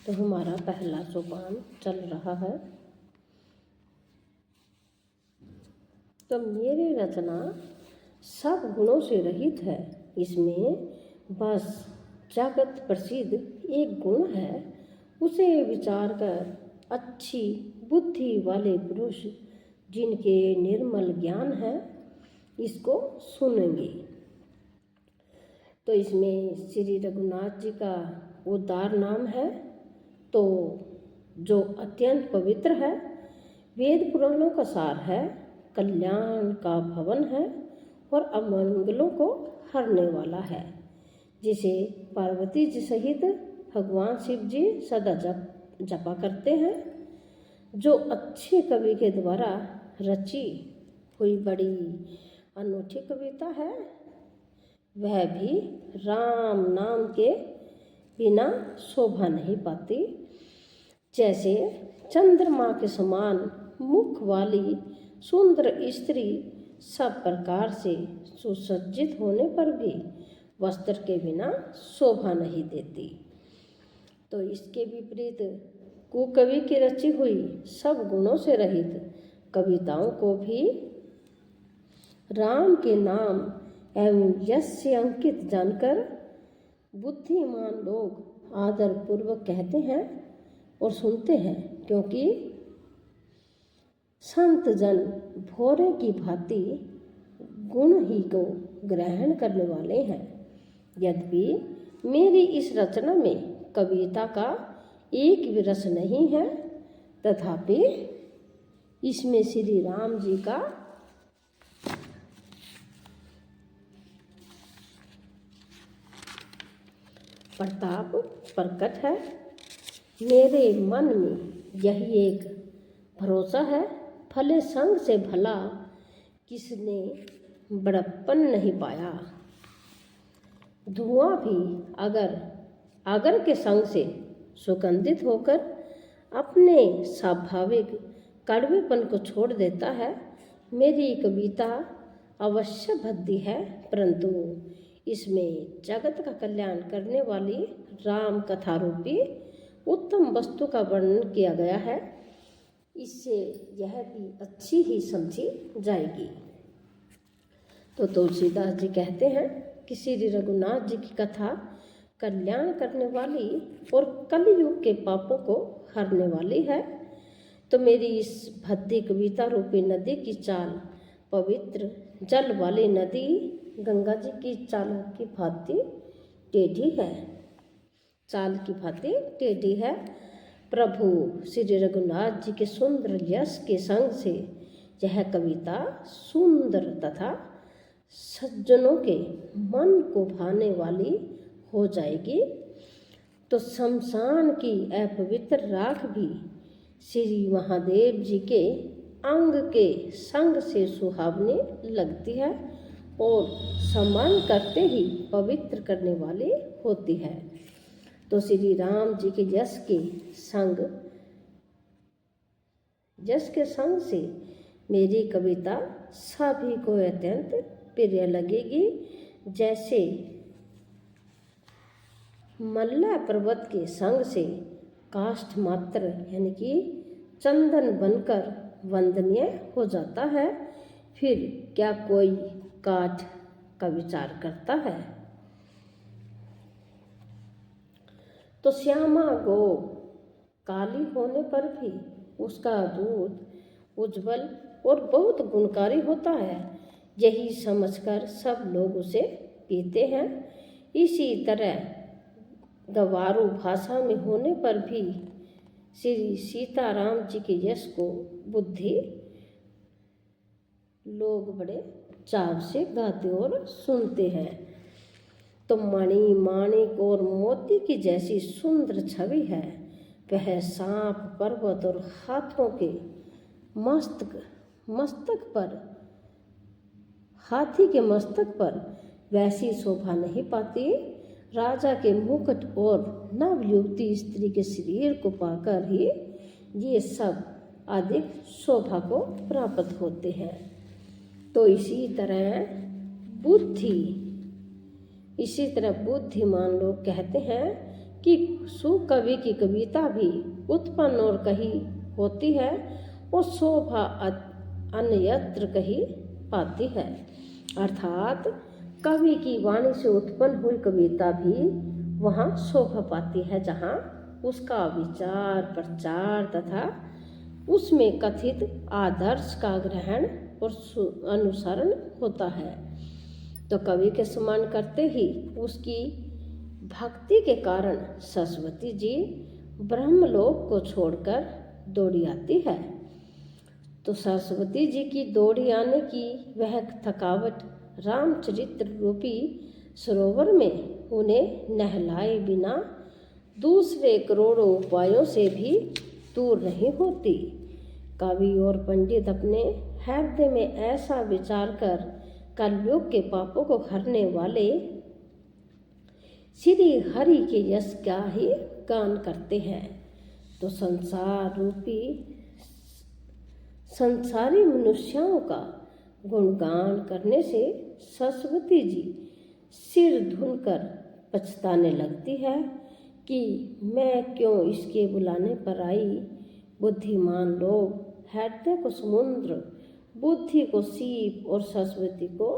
तो हमारा पहला सोपान चल रहा है। तो मेरी रचना सब गुणों से रहित है, इसमें बस जगत प्रसिद्ध एक गुण है, उसे विचार कर अच्छी बुद्धि वाले पुरुष जिनके निर्मल ज्ञान है इसको सुनेंगे। तो इसमें श्री रघुनाथ जी का उदार नाम है, तो जो अत्यंत पवित्र है, वेद पुराणों का सार है, कल्याण का भवन है और अमंगलों को हरने वाला है, जिसे पार्वती जी सहित भगवान शिव जी सदा जपा करते हैं। जो अच्छे कवि के द्वारा रची हुई बड़ी अनूठी कविता है, वह भी राम नाम के बिना शोभा नहीं पाती। जैसे चंद्रमा के समान मुख वाली सुंदर स्त्री सब प्रकार से सुसज्जित होने पर भी वस्त्र के बिना शोभा नहीं देती, तो इसके विपरीत कुकवि की रची हुई सब गुणों से रहित कविताओं को भी राम के नाम एवं यश से अंकित जानकर बुद्धिमान लोग आदर पूर्वक कहते हैं और सुनते हैं, क्योंकि संत जन भोरे की भांति गुण ही को ग्रहण करने वाले हैं। यद्यपि मेरी इस रचना में कविता का एक भी रस नहीं है, तथापि इसमें श्री राम जी का प्रताप प्रकट है। मेरे मन में यही एक भरोसा है, भले संग से भला किसने बड़प्पन नहीं पाया। धुआं भी अगर के संग से सुगंधित होकर अपने स्वाभाविक कड़वेपन को छोड़ देता है। मेरी कविता अवश्य भद्दी है, परंतु इसमें जगत का कल्याण करने वाली राम कथा रूपी उत्तम वस्तु का वर्णन किया गया है। इससे यह भी अच्छी ही समझी जाएगी। तो तुलसीदास जी कहते हैं कि श्री रघुनाथ जी की कथा कल्याण करने वाली और कलयुग के पापों को हरने वाली है। तो मेरी इस भद्दी कविता रूपी नदी की चाल पवित्र जल वाली नदी गंगा जी की चाल की भांति टेढ़ी है, चाल की भांति टेढ़ी है। प्रभु श्री रघुनाथ जी के सुंदर यश के संग से यह कविता सुंदर तथा सज्जनों के मन को भाने वाली हो जाएगी। तो शमशान की अपवित्र राख भी श्री महादेव जी के अंग के संग से सुहावनी लगती है और सम्मान करते ही पवित्र करने वाली होती है। तो श्री राम जी के यश के संग से मेरी कविता सभी को अत्यंत प्रिय लगेगी। जैसे मल्ला पर्वत के संग से काष्ठ मात्र यानी कि चंदन बनकर वंदनीय हो जाता है, फिर क्या कोई काठ का विचार करता है। तो श्यामा गो काली होने पर भी उसका दूध उज्जवल और बहुत गुणकारी होता है, यही समझकर सब लोग उसे पीते हैं। इसी तरह गवारू भाषा में होने पर भी श्री सीताराम जी के यश को बुद्धि लोग बड़े चाव से गाते और सुनते हैं। तो मणि माणिक और मोती की जैसी सुंदर छवि है वह सांप पर्वत और हाथों के मस्तक पर हाथी के मस्तक पर वैसी शोभा नहीं पाती। राजा के मुकुट और नवयुवती स्त्री के शरीर को पाकर ही ये सब अधिक शोभा को प्राप्त होते हैं। तो इसी तरह बुद्धिमान लोग कहते हैं कि सुकवि की कविता भी उत्पन्न और कही होती है और शोभा अन्यत्र कही पाती है। अर्थात कवि की वाणी से उत्पन्न हुई कविता भी वहाँ शोभा पाती है जहाँ उसका विचार प्रचार तथा उसमें कथित आदर्श का ग्रहण और अनुसरण होता है। तो कवि के सम्मान करते ही उसकी भक्ति के कारण सरस्वती जी ब्रह्मलोक को छोड़कर दौड़ी आती है। तो सरस्वती जी की दौड़ी आने की वह थकावट रामचरित्र रूपी सरोवर में उन्हें नहलाए बिना दूसरे करोड़ों उपायों से भी दूर नहीं होती। कवि और पंडित अपने हृदय में ऐसा विचार कर कलयुग के पापों को हरने वाले श्री हरि के यश का ही गान करते हैं। तो संसारी मनुष्यों का गुणगान करने से सरस्वती जी सिर धुनकर पछताने लगती है कि मैं क्यों इसके बुलाने पर आई। बुद्धिमान लोग हृदय को समुद्र, बुद्धि को सीप और सरस्वती को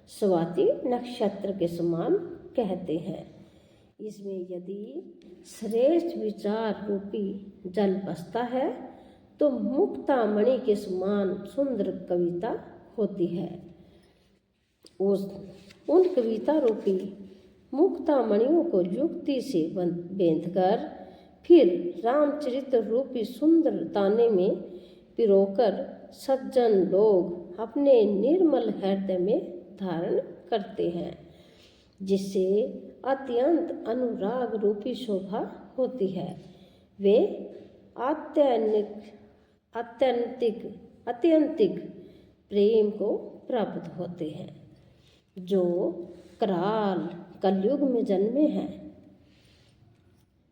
स्वाति नक्षत्र के समान कहते हैं। इसमें यदि श्रेष्ठ विचार रूपी जल बसता है तो मुक्तामणि के समान सुंदर कविता होती है। उन कविता रूपी मुक्तामणियों को युक्ति से बेंधकर फिर रामचरित्र रूपी सुंदर ताने में पिरोकर सज्जन लोग अपने निर्मल हृदय में धारण करते हैं, जिससे अत्यंत अनुराग रूपी शोभा होती है। वे अत्यंतिक प्रेम को प्राप्त होते हैं। जो कराल कलयुग में जन्मे हैं,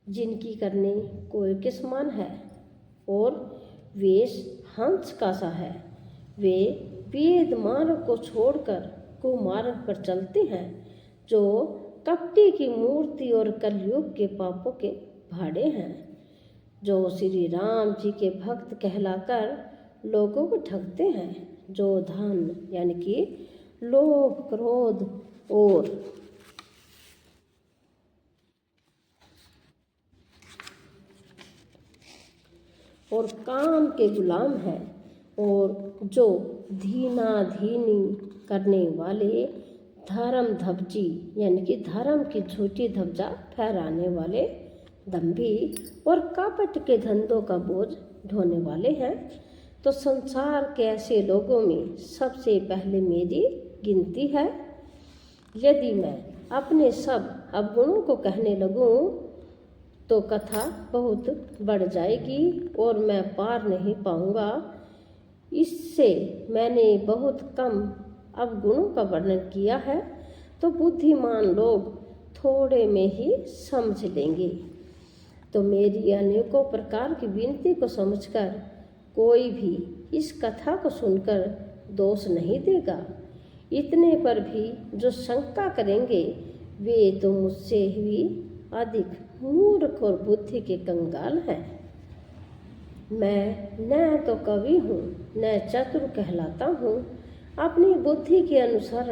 जिनकी करनी कोय के समान है और वेश हंस का सा है, वे वेद मार्ग को छोड़कर कुमार्ग पर चलते हैं जो कपटी की मूर्ति और कलयुग के पापों के भाड़े हैं, जो श्री राम जी के भक्त कहलाकर लोगों को ठगते हैं, जो धन यानी कि लोभ, क्रोध और काम के गुलाम है, और जो धीना धीनी करने वाले धर्म धवजी यानी कि धर्म की झूठी धवजा फहराने वाले दंभी और कपट के धंधों का बोझ ढोने वाले हैं। तो संसार के ऐसे लोगों में सबसे पहले मेरी गिनती है। यदि मैं अपने सब अवगुणों को कहने लगूं तो कथा बहुत बढ़ जाएगी और मैं पार नहीं पाऊंगा। इससे मैंने बहुत कम अवगुणों का वर्णन किया है, तो बुद्धिमान लोग थोड़े में ही समझ लेंगे। तो मेरी अनेकों प्रकार की विनती को समझकर कोई भी इस कथा को सुनकर दोष नहीं देगा। इतने पर भी जो शंका करेंगे वे तो मुझसे भी अधिक मूर्ख और बुद्धि के कंगाल हैं। मैं न तो कवि हूँ न चतुर कहलाता हूँ। अपनी बुद्धि के अनुसार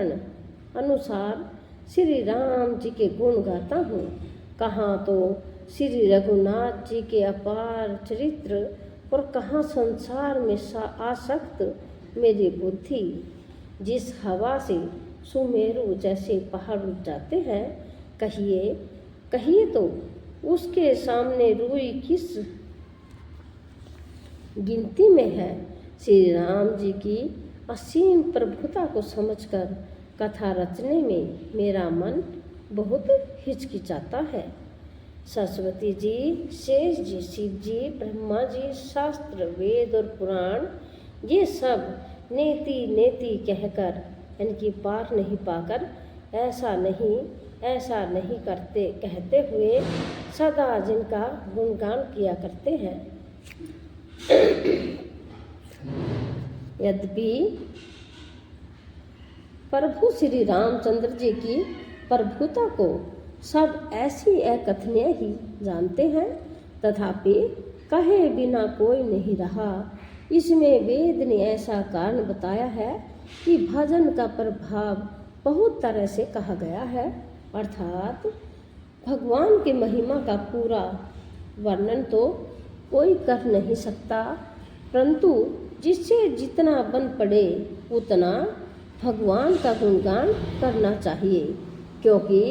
श्री राम जी के गुण गाता हूँ। कहाँ तो श्री रघुनाथ जी के अपार चरित्र और कहाँ संसार में आसक्त मेरी बुद्धि। जिस हवा से सुमेरु जैसे पहाड़ उठ जाते हैं, कहिए तो उसके सामने रुई किस गिनती में है। श्री राम जी की असीम प्रभुता को समझकर कथा रचने में मेरा मन बहुत हिचकिचाता है। सरस्वती जी, शेष जी, शिव जी, ब्रह्मा जी, शास्त्र, वेद और पुराण ये सब नेति नेति कहकर यानी कि पार नहीं पाकर ऐसा नहीं कहते हुए सदा जिनका गुणगान किया करते हैं। यद्यपि प्रभु श्री रामचंद्र जी की प्रभुता को सब ऐसी अकथनीय ही जानते हैं, तथापि कहे बिना कोई नहीं रहा। इसमें वेद ने ऐसा कारण बताया है कि भजन का प्रभाव बहुत तरह से कहा गया है, अर्थात भगवान की महिमा का पूरा वर्णन तो कोई कर नहीं सकता, परंतु जिससे जितना बन पड़े उतना भगवान का गुणगान करना चाहिए, क्योंकि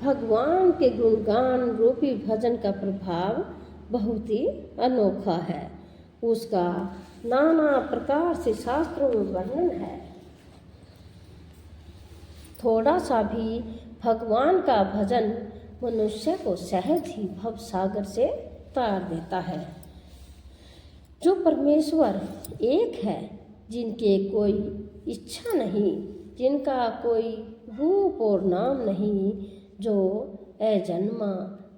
भगवान के गुणगान रूपी भजन का प्रभाव बहुत ही अनोखा है। उसका नाना प्रकार से शास्त्रों में वर्णन है। थोड़ा सा भी भगवान का भजन मनुष्य को सहज ही भव सागर से तार देता है। जो परमेश्वर एक है, जिनके कोई इच्छा नहीं, जिनका कोई रूप और नाम नहीं, जो अजन्मा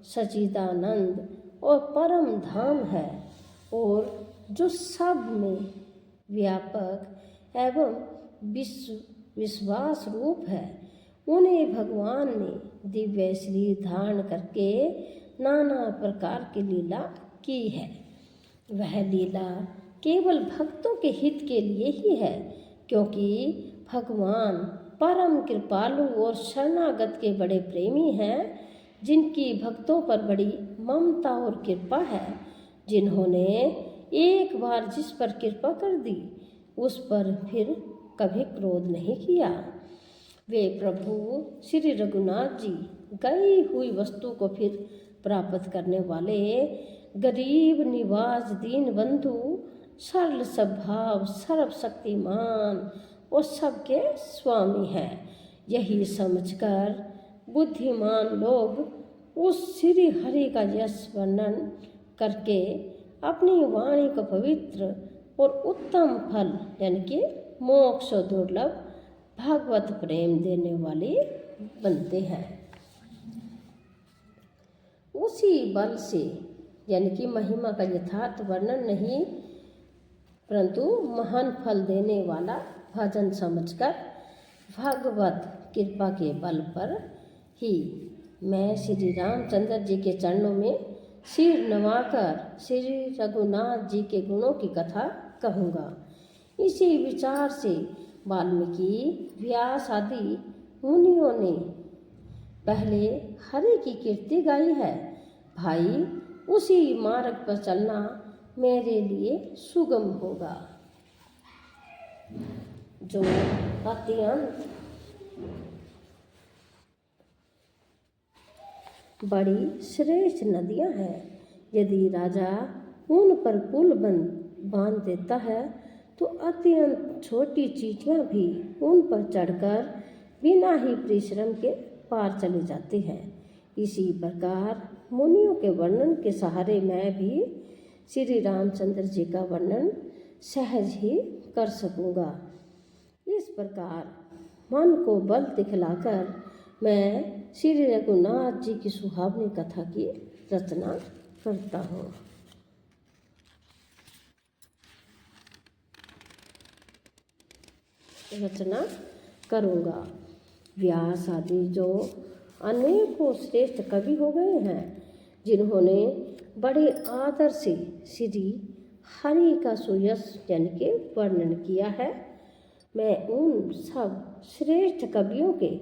सच्चिदानंद और परम धाम है और जो सब में व्यापक एवं विश्वास रूप है, उन्हें भगवान ने दिव्य शरीर धारण करके नाना प्रकार की लीला की है। वह लीला केवल भक्तों के हित के लिए ही है, क्योंकि भगवान परम कृपालु और शरणागत के बड़े प्रेमी हैं, जिनकी भक्तों पर बड़ी ममता और कृपा है। जिन्होंने एक बार जिस पर कृपा कर दी उस पर फिर कभी क्रोध नहीं किया। वे प्रभु श्री रघुनाथ जी गई हुई वस्तु को फिर प्राप्त करने वाले गरीब निवाज दीन बंधु, सरल स्वभाव, सर्वशक्तिमान और सबके स्वामी हैं। यही समझकर बुद्धिमान लोग उस श्री हरि का यश वर्णन करके अपनी वाणी को पवित्र और उत्तम फल यानी कि मोक्ष दुर्लभ भागवत प्रेम देने वाले बनते हैं। उसी बल से यानी कि महिमा का यथार्थ वर्णन नहीं, परंतु महान फल देने वाला भजन समझकर भगवत कृपा के बल पर ही मैं श्री रामचंद्र जी के चरणों में सिर नवाकर श्री रघुनाथ जी के गुणों की कथा कहूँगा। इसी विचार से वाल्मीकि, व्यास आदि मुनियों ने पहले हरि की कीर्ति गाई है। भाई, उसी मार्ग पर चलना मेरे लिए सुगम होगा। जो अत्यंत बड़ी श्रेष्ठ नदियां हैं, यदि राजा उन पर पुल बांध देता है तो अत्यंत छोटी चींटियां भी उन पर चढ़कर बिना ही परिश्रम के पार चले जाते हैं। इसी प्रकार मुनियों के वर्णन के सहारे मैं भी श्री रामचंद्र जी का वर्णन सहज ही कर सकूँगा। इस प्रकार मन को बल दिखलाकर मैं श्री रघुनाथ जी की सुहावनी कथा की रचना करता हूँ। रचना करूँगा। व्यास आदि जो अनेकों श्रेष्ठ कवि हो गए हैं, जिन्होंने बड़े आदर से श्री हरि का सुयश यानी के वर्णन किया है, मैं उन सब श्रेष्ठ कवियों के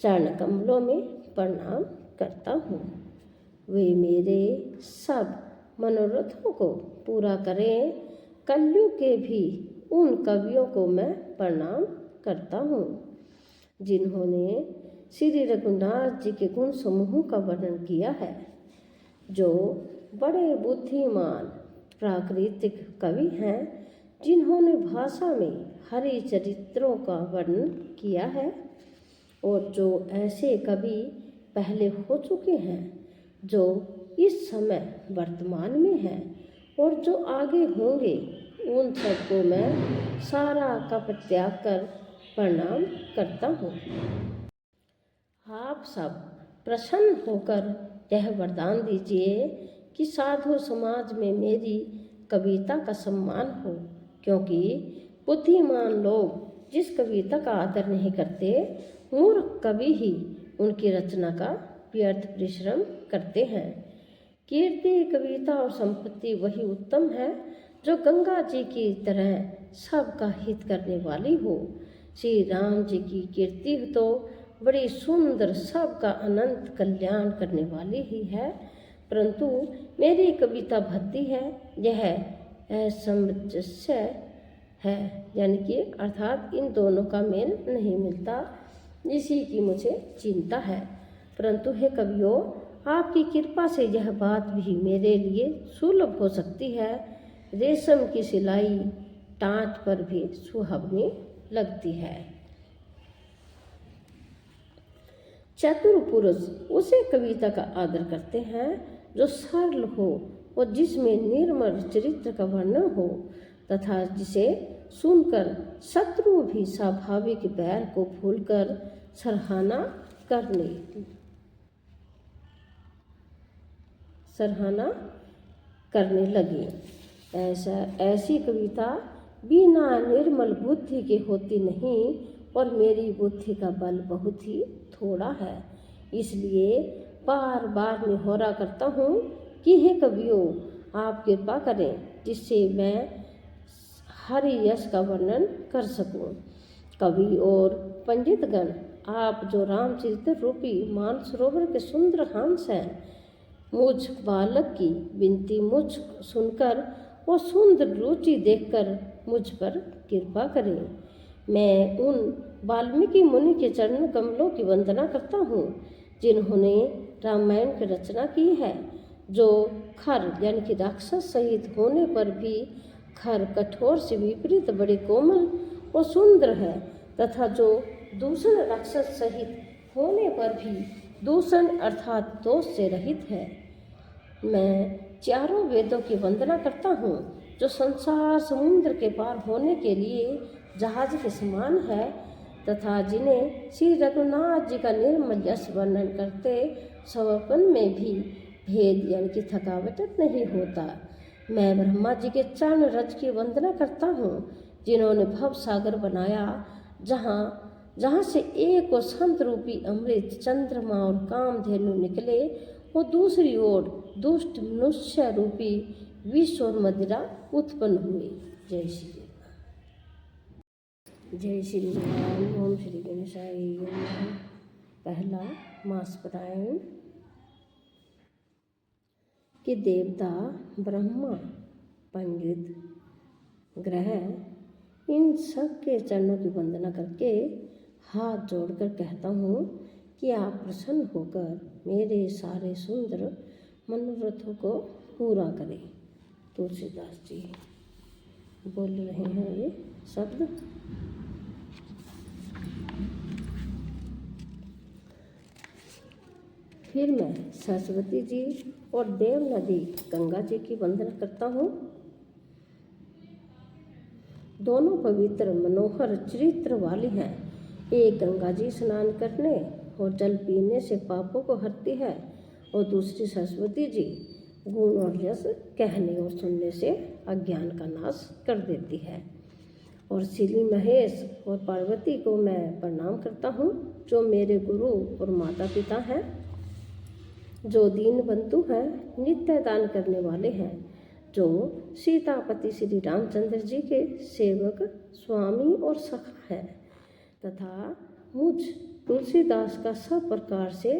चरण कमलों में प्रणाम करता हूँ। वे मेरे सब मनोरथों को पूरा करें। कलयुग के भी उन कवियों को मैं प्रणाम करता हूँ, जिन्होंने श्री रघुनाथ जी के गुण समूहों का वर्णन किया है। जो बड़े बुद्धिमान प्राकृतिक कवि हैं, जिन्होंने भाषा में हरि चरित्रों का वर्णन किया है, और जो ऐसे कवि पहले हो चुके हैं, जो इस समय वर्तमान में हैं और जो आगे होंगे, उन सबको मैं सारा कपट त्याग कर प्रणाम करता हूँ। आप सब प्रसन्न होकर यह वरदान दीजिए कि साधु समाज में मेरी कविता का सम्मान हो, क्योंकि बुद्धिमान लोग जिस कविता का आदर नहीं करते, मूर्ख कवि ही उनकी रचना का व्यर्थ परिश्रम करते हैं। कीर्ति, कविता और संपत्ति वही उत्तम है जो गंगा जी की तरह सबका हित करने वाली हो। श्री राम जी की कीर्ति तो बड़ी सुंदर, सबका अनंत कल्याण करने वाली ही है, परंतु मेरी कविता भक्ति है, यह असमंजस्य है, यानी कि अर्थात इन दोनों का मेल नहीं मिलता, इसी की मुझे चिंता है। परंतु हे कवियों, आपकी कृपा से यह बात भी मेरे लिए सुलभ हो सकती है। रेशम की सिलाई टाट पर भी सुहावनी लगती है। चतुर पुरुष उसे कविता का आदर करते हैं जो सरल हो और जिसमें निर्मल चरित्र का वर्णन हो, तथा जिसे सुनकर शत्रु भी स्वाभाविक बैर को भूलकर सराहना करने लगी। ऐसी कविता बिना निर्मल बुद्धि के होती नहीं, और मेरी बुद्धि का बल बहुत ही थोड़ा है। इसलिए बार बार निहोरा करता हूँ कि हे कवियों, आप कृपा करें जिससे मैं हरि यश का वर्णन कर सकूं। कवि और पंडितगण, आप जो रामचरित्र रूपी मानसरोवर के सुंदर हंस हैं, मुझ बालक की विनती मुझ सुनकर और सुंदर रुचि देखकर मुझ पर कृपा करें। मैं उन वाल्मीकि मुनि के चरण कमलों की वंदना करता हूँ, जिन्होंने रामायण की रचना की है। जो खर यानी कि राक्षस सहित होने पर भी खर कठोर से विपरीत बड़े कोमल और सुंदर है, तथा जो दूषण राक्षस सहित होने पर भी दूषण अर्थात दोष से रहित है। मैं चारों वेदों की वंदना करता हूँ, जो संसार समुद्र के पार होने के लिए जहाज के समान है, तथा जिन्हें श्री रघुनाथ जी का निर्मल यश वर्णन करते समर्पण में भी भेद यानी कि थकावट नहीं होता। मैं ब्रह्मा जी के चरण रज की वंदना करता हूँ, जिन्होंने भव सागर बनाया, जहाँ जहाँ से एक वसंत रूपी अमृत चंद्रमा और कामधेनु निकले और दूसरी ओर दुष्ट मनुष्य रूपी विष और मदिरा उत्पन्न हुए। जय श्री राम। जय श्री राम। ओम श्री गणेशाय नमः। पहला मास पारायण कि देवता ब्रह्मा, पंडित, ग्रह इन सब के चरणों की वंदना करके हाथ जोड़कर कहता हूँ कि आप प्रसन्न होकर मेरे सारे सुंदर मनोरथों को पूरा करें। तुलसीदास जी बोल रहे हैं ये शब्द। फिर मैं सरस्वती जी और देव नदी गंगा जी की वंदना करता हूँ। दोनों पवित्र मनोहर चरित्र वाली हैं। एक गंगा जी स्नान करने और जल पीने से पापों को हरती है और दूसरी सरस्वती जी गुण और यश कहने और सुनने से अज्ञान का नाश कर देती है। और श्री महेश और पार्वती को मैं प्रणाम करता हूँ, जो मेरे गुरु और माता पिता हैं, जो दीन बंधु हैं, नित्य दान करने वाले हैं, जो सीतापति श्री रामचंद्र जी के सेवक, स्वामी और सखा है, तथा मुझ तुलसीदास का सब प्रकार से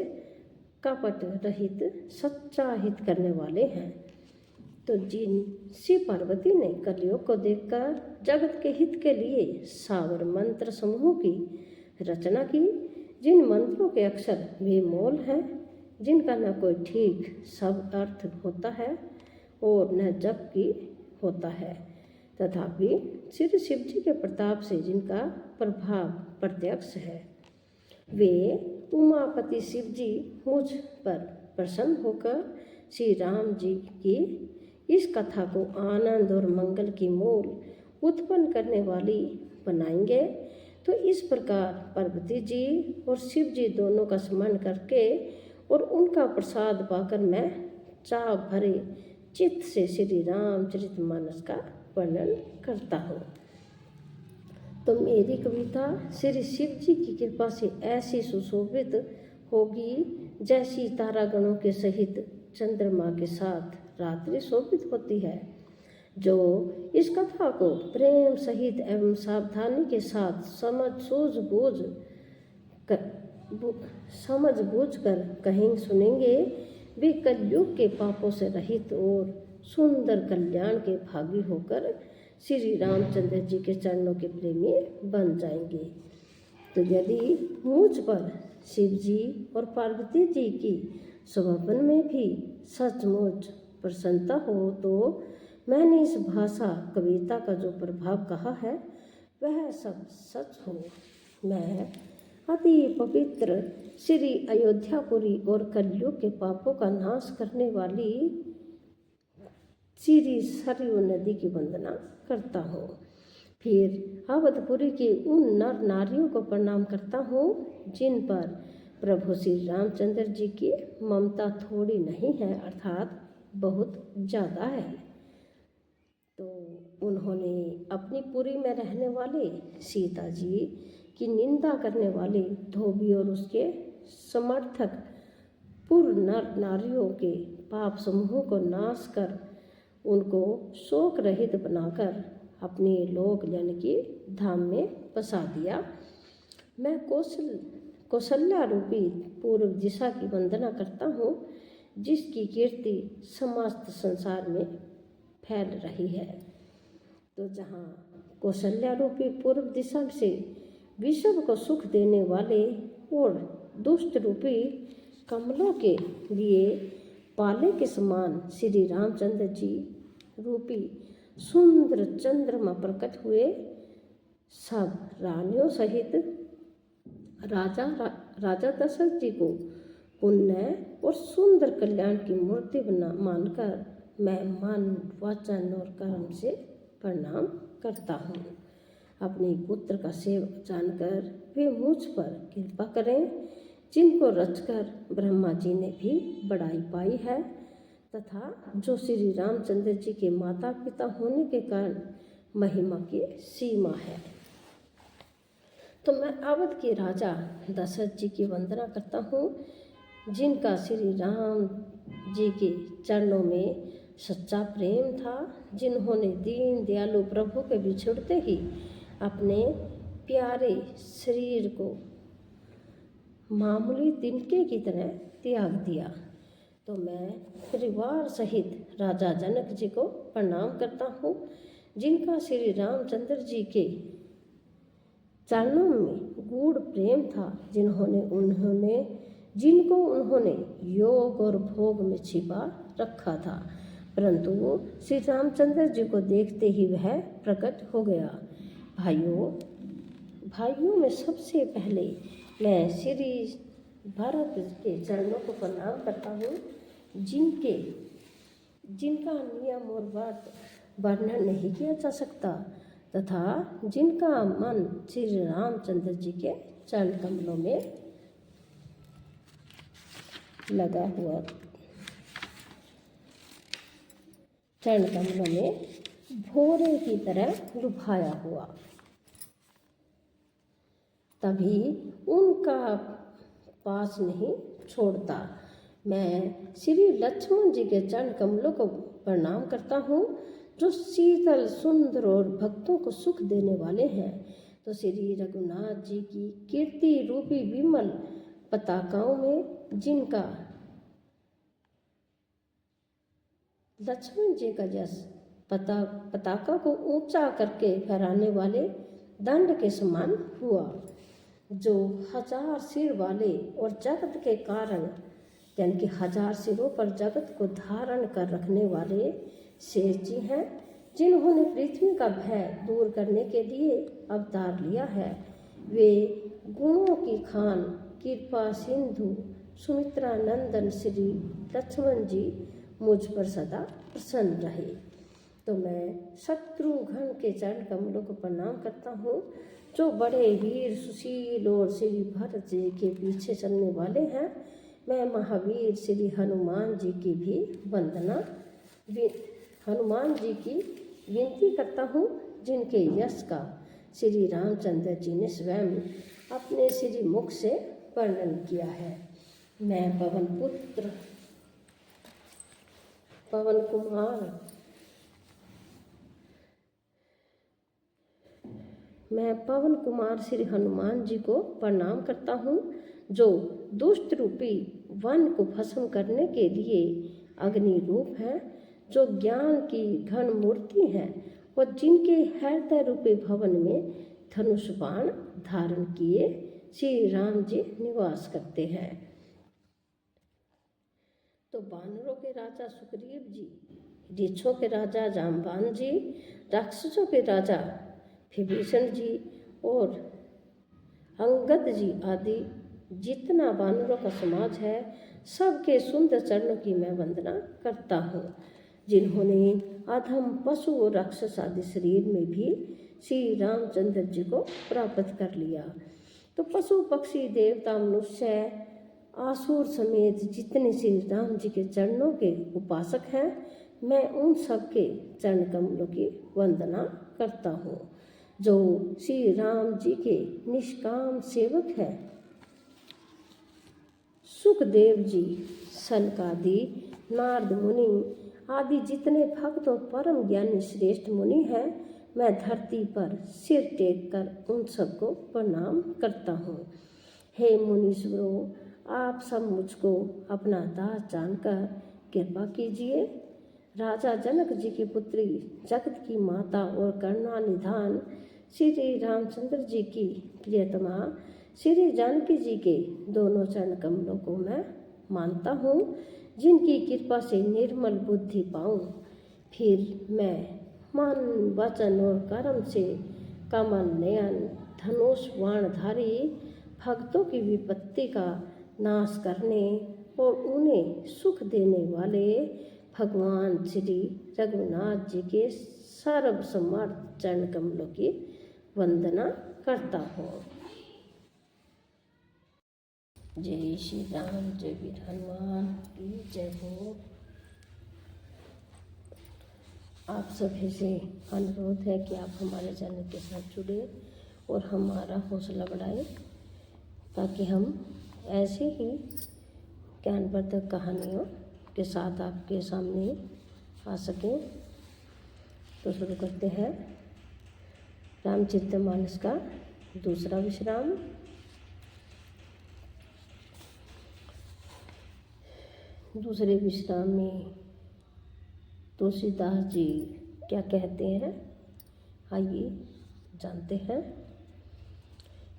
कपट रहित सच्चा हित करने वाले हैं। तो जिन श्री पार्वती ने कलयुग को देखकर जगत के हित के लिए सावर मंत्र समूह की रचना की, जिन मंत्रों के अक्षर वे मोल हैं, जिनका न कोई ठीक शब्द अर्थ होता है और न जप की होता है, तथापि श्री शिव जी के प्रताप से जिनका प्रभाव प्रत्यक्ष है, वे उमापति शिव जी मुझ पर प्रसन्न होकर श्री राम जी की इस कथा को आनंद और मंगल की मूल उत्पन्न करने वाली बनाएंगे। तो इस प्रकार पार्वती जी और शिव जी दोनों का स्मरण करके और उनका प्रसाद पाकर मैं चाव भरे चित्त से श्री रामचरितमानस का वर्णन करता हूँ। तो मेरी कविता श्री शिव जी की कृपा से ऐसी सुशोभित होगी जैसी तारागणों के सहित चंद्रमा के साथ रात्रि शोभित होती है। जो इस कथा को प्रेम सहित एवं सावधानी के साथ समझ बूझ कर कहीं सुनेंगे, वे कलयुग के पापों से रहित और सुंदर कल्याण के भागी होकर श्री रामचंद्र जी के चरणों के प्रेमी बन जाएंगे। तो यदि मुझ पर शिव जी और पार्वती जी की स्वप्न में भी सचमुच प्रसन्नता हो, तो मैंने इस भाषा कविता का जो प्रभाव कहा है वह सब सच हो। मैं अति पवित्र श्री अयोध्यापुरी और कलयुग के पापों का नाश करने वाली श्री सरयू नदी की वंदना करता हूँ। फिर अवधपुरी के उन नर नारियों को प्रणाम करता हूँ जिन पर प्रभु श्री रामचंद्र जी की ममता थोड़ी नहीं है, अर्थात बहुत ज़्यादा है। तो उन्होंने अपनी पुरी में रहने वाले सीता जी की निंदा करने वाले धोबी और उसके समर्थक पूर्व नर नारियों के पाप समूहों को नाश कर उनको शोक रहित बनाकर अपने लोक यानी कि धाम में बसा दिया। मैं कौशल्या रूपी पूर्व दिशा की वंदना करता हूँ, जिसकी कीर्ति समस्त संसार में फैल रही है। तो जहाँ कौशल्या रूपी पूर्व दिशा से विश्व को सुख देने वाले और दुष्ट रूपी कमलों के लिए पाले के समान श्री रामचंद्र जी रूपी सुंदर चंद्रमा प्रकट हुए, सब रानियों सहित राजा दशरथ जी को पुण्य और सुंदर कल्याण की मूर्ति मानकर मैं मन, वचन और कर्म से प्रणाम करता हूँ। अपने पुत्र का सेवक जानकर वे मुझ पर कृपा करें, जिनको रचकर ब्रह्मा जी ने भी बड़ाई पाई है, तथा जो श्री रामचंद्र जी के माता पिता होने के कारण महिमा की सीमा है। तो मैं अवध के राजा दशरथ जी की वंदना करता हूँ, जिनका श्री राम जी के चरणों में सच्चा प्रेम था, जिन्होंने दीन दयालु प्रभु के बिछुड़ते ही अपने प्यारे शरीर को मामूली तिनके की तरह त्याग दिया। तो मैं परिवार सहित राजा जनक जी को प्रणाम करता हूँ, जिनका श्री रामचंद्र जी के चरणों में गूढ़ प्रेम था, जिनको उन्होंने योग और भोग में छिपा रखा था, परंतु श्री रामचंद्र जी को देखते ही वह प्रकट हो गया। भाइयों में सबसे पहले मैं श्री भरत के चरणों को प्रणाम करता हूँ, जिनका नियम और वर्णन नहीं किया जा सकता, तथा जिनका मन श्री रामचंद्र जी के चरण कमलों में लगा हुआ, चरण कमलों में भोरे की तरह लुभाया हुआ। तभी उनका पास नहीं छोड़ता। मैं श्री लक्ष्मण जी के चरण कमलों को प्रणाम करता हूँ, जो शीतल सुंदर और भक्तों को सुख देने वाले हैं। तो श्री रघुनाथ जी की कीर्ति रूपी विमल पताकाओं में, जिनका लक्ष्मण जी का जस पताका को ऊंचा करके फहराने वाले दंड के समान हुआ, जो 1000 सिर वाले और जगत के कारण, यानी कि 1000 सिरों पर जगत को धारण कर रखने वाले शेष जी हैं, जिन्होंने पृथ्वी का भय दूर करने के लिए अवतार लिया है। वे गुणों की खान, कृपा सिंधु, सुमित्रा नंदन श्री लक्ष्मण जी मुझ पर सदा प्रसन्न रहे। तो मैं शत्रुघ्न के चरण कमलों को प्रणाम करता हूँ, जो बड़े वीर सुशील और श्री भरत जी के पीछे चलने वाले हैं। मैं महावीर श्री हनुमान जी की भी हनुमान जी की विनती करता हूँ, जिनके यश का श्री रामचंद्र जी ने स्वयं अपने श्री मुख से वर्णन किया है। मैं पवन कुमार श्री हनुमान जी को प्रणाम करता हूँ, जो दुष्ट रूपी वन को भस्म करने के लिए अग्नि रूप है, जो ज्ञान की घन मूर्ति है और जिनके हृदय रूपी भवन में धनुष बाण धारण किए श्री राम जी निवास करते हैं। तो वानरों के राजा सुग्रीव जी, ऋक्षों के राजा जाम्बान जी, राक्षसों के राजा विभीषण जी और अंगद जी आदि जितना वानरों का समाज है, सबके सुंदर चरणों की मैं वंदना करता हूँ, जिन्होंने अधम पशु और राक्षस आदि शरीर में भी श्री रामचंद्र जी को प्राप्त कर लिया। तो पशु पक्षी देवता मनुष्य आसुर समेत जितने श्री राम जी के चरणों के उपासक हैं, मैं उन सब के चरण कमलों की वंदना करता हूँ, जो श्री राम जी के निष्काम सेवक हैं। सुखदेव जी, सनकादि, नारद मुनि आदि जितने भक्त और परम ज्ञानी श्रेष्ठ मुनि हैं, मैं धरती पर सिर टेक कर उन सबको प्रणाम करता हूँ। हे मुनीश्वरों, आप सब मुझको अपना दास जानकर कृपा कीजिए। राजा जनक जी की पुत्री, जगत की माता और करुणा निधान श्री रामचंद्र जी की प्रियतमा श्री जानकी जी के दोनों चरण कमलों को मैं मानता हूँ, जिनकी कृपा से निर्मल बुद्धि पाऊँ। फिर मैं मन वचन और कर्म से कमल नयन धनुष बाणधारी भक्तों की विपत्ति का नाश करने और उन्हें सुख देने वाले भगवान श्री रघुनाथ जी के सर्वसमर्थ चरण कमलों की वंदना करता हूँ। जय श्री राम, जय वीर हनुमान की जय हो। आप सभी से अनुरोध है कि आप हमारे चैनल के साथ जुड़े और हमारा हौसला बढ़ाएं, ताकि हम ऐसे ही ज्ञानवर्धक कहानियों के साथ आपके सामने आ सकें। तो शुरू करते हैं रामचरितमानस का दूसरा विश्राम। दूसरे विश्राम में तुलसीदास जी क्या कहते हैं, आइए जानते हैं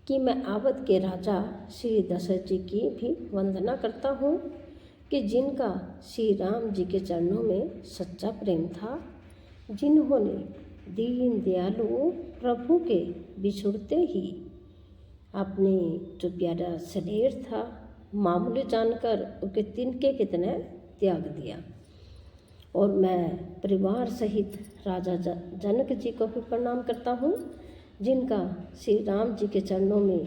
कि मैं आवध के राजा श्री दशरथ जी की भी वंदना करता हूँ कि जिनका श्री राम जी के चरणों में सच्चा प्रेम था, जिन्होंने दीन दयालु प्रभु के बिछुड़ते ही अपने जो प्यारा शरीर था मामूली जानकर उसके तिनके कितने त्याग दिया। और मैं परिवार सहित राजा जनक जी को भी प्रणाम करता हूँ, जिनका श्री राम जी के चरणों में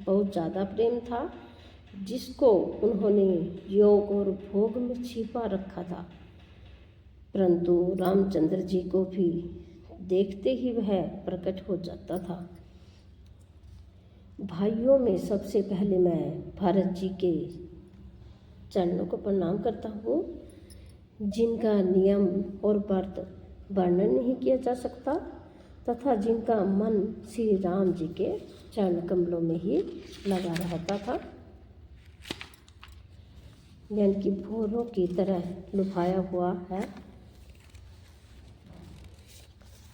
बहुत ज़्यादा प्रेम था, जिसको उन्होंने योग और भोग में छिपा रखा था, परंतु रामचंद्र जी को भी देखते ही वह प्रकट हो जाता था। भाइयों में सबसे पहले मैं भरत जी के चरणों को प्रणाम करता हूँ, जिनका नियम और व्रत वर्णन नहीं किया जा सकता तथा जिनका मन श्री राम जी के चरण कमलों में ही लगा रहता था, यानी कि भौरों की तरह लुभाया हुआ है।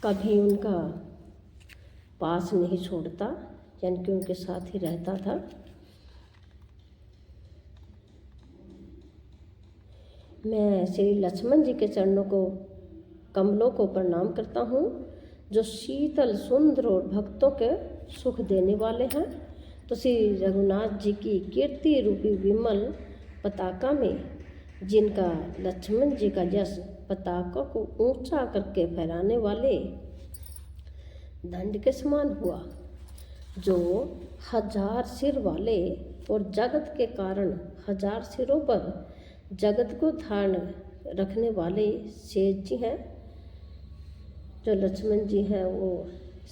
कभी उनका पास नहीं छोड़ता, यानी कि उनके साथ ही रहता था। मैं श्री लक्ष्मण जी के चरणों को कमलों को प्रणाम करता हूँ, जो शीतल सुंदर और भक्तों के सुख देने वाले हैं। तो श्री रघुनाथ जी की कीर्ति रूपी विमल पताका में जिनका लक्ष्मण जी का यश पताका को ऊंचा करके फहराने वाले दंड के समान हुआ, जो 1000 सिर वाले और जगत के कारण 1000 सिरों पर जगत को धारण रखने वाले शेष जी हैं। जो लक्ष्मण जी हैं वो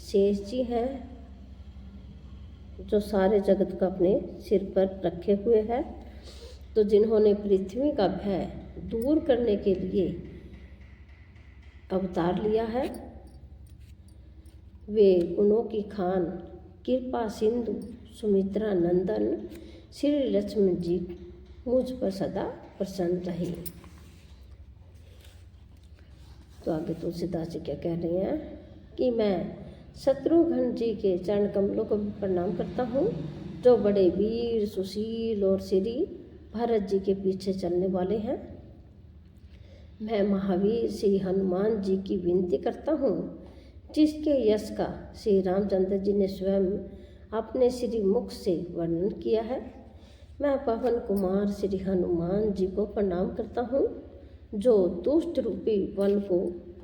शेष जी हैं, जो सारे जगत को अपने सिर पर रखे हुए हैं। तो जिन्होंने पृथ्वी का भय दूर करने के लिए अवतार लिया है, वे गुणों की खान कृपा सिंधु सुमित्रा नंदन श्री लक्ष्मण जी मुझ पर सदा प्रसन्न रहे। तो आगे तुलसीदास जी क्या कह रहे हैं कि मैं शत्रुघ्न जी के चरण कमलों को भी प्रणाम करता हूँ, जो बड़े वीर सुशील और श्री भरत जी के पीछे चलने वाले हैं। मैं महावीर श्री हनुमान जी की विनती करता हूँ, जिसके यश का श्री रामचंद्र जी ने स्वयं अपने श्री मुख से वर्णन किया है। मैं पवन कुमार श्री हनुमान जी को प्रणाम करता हूँ, जो दुष्ट रूपी वन को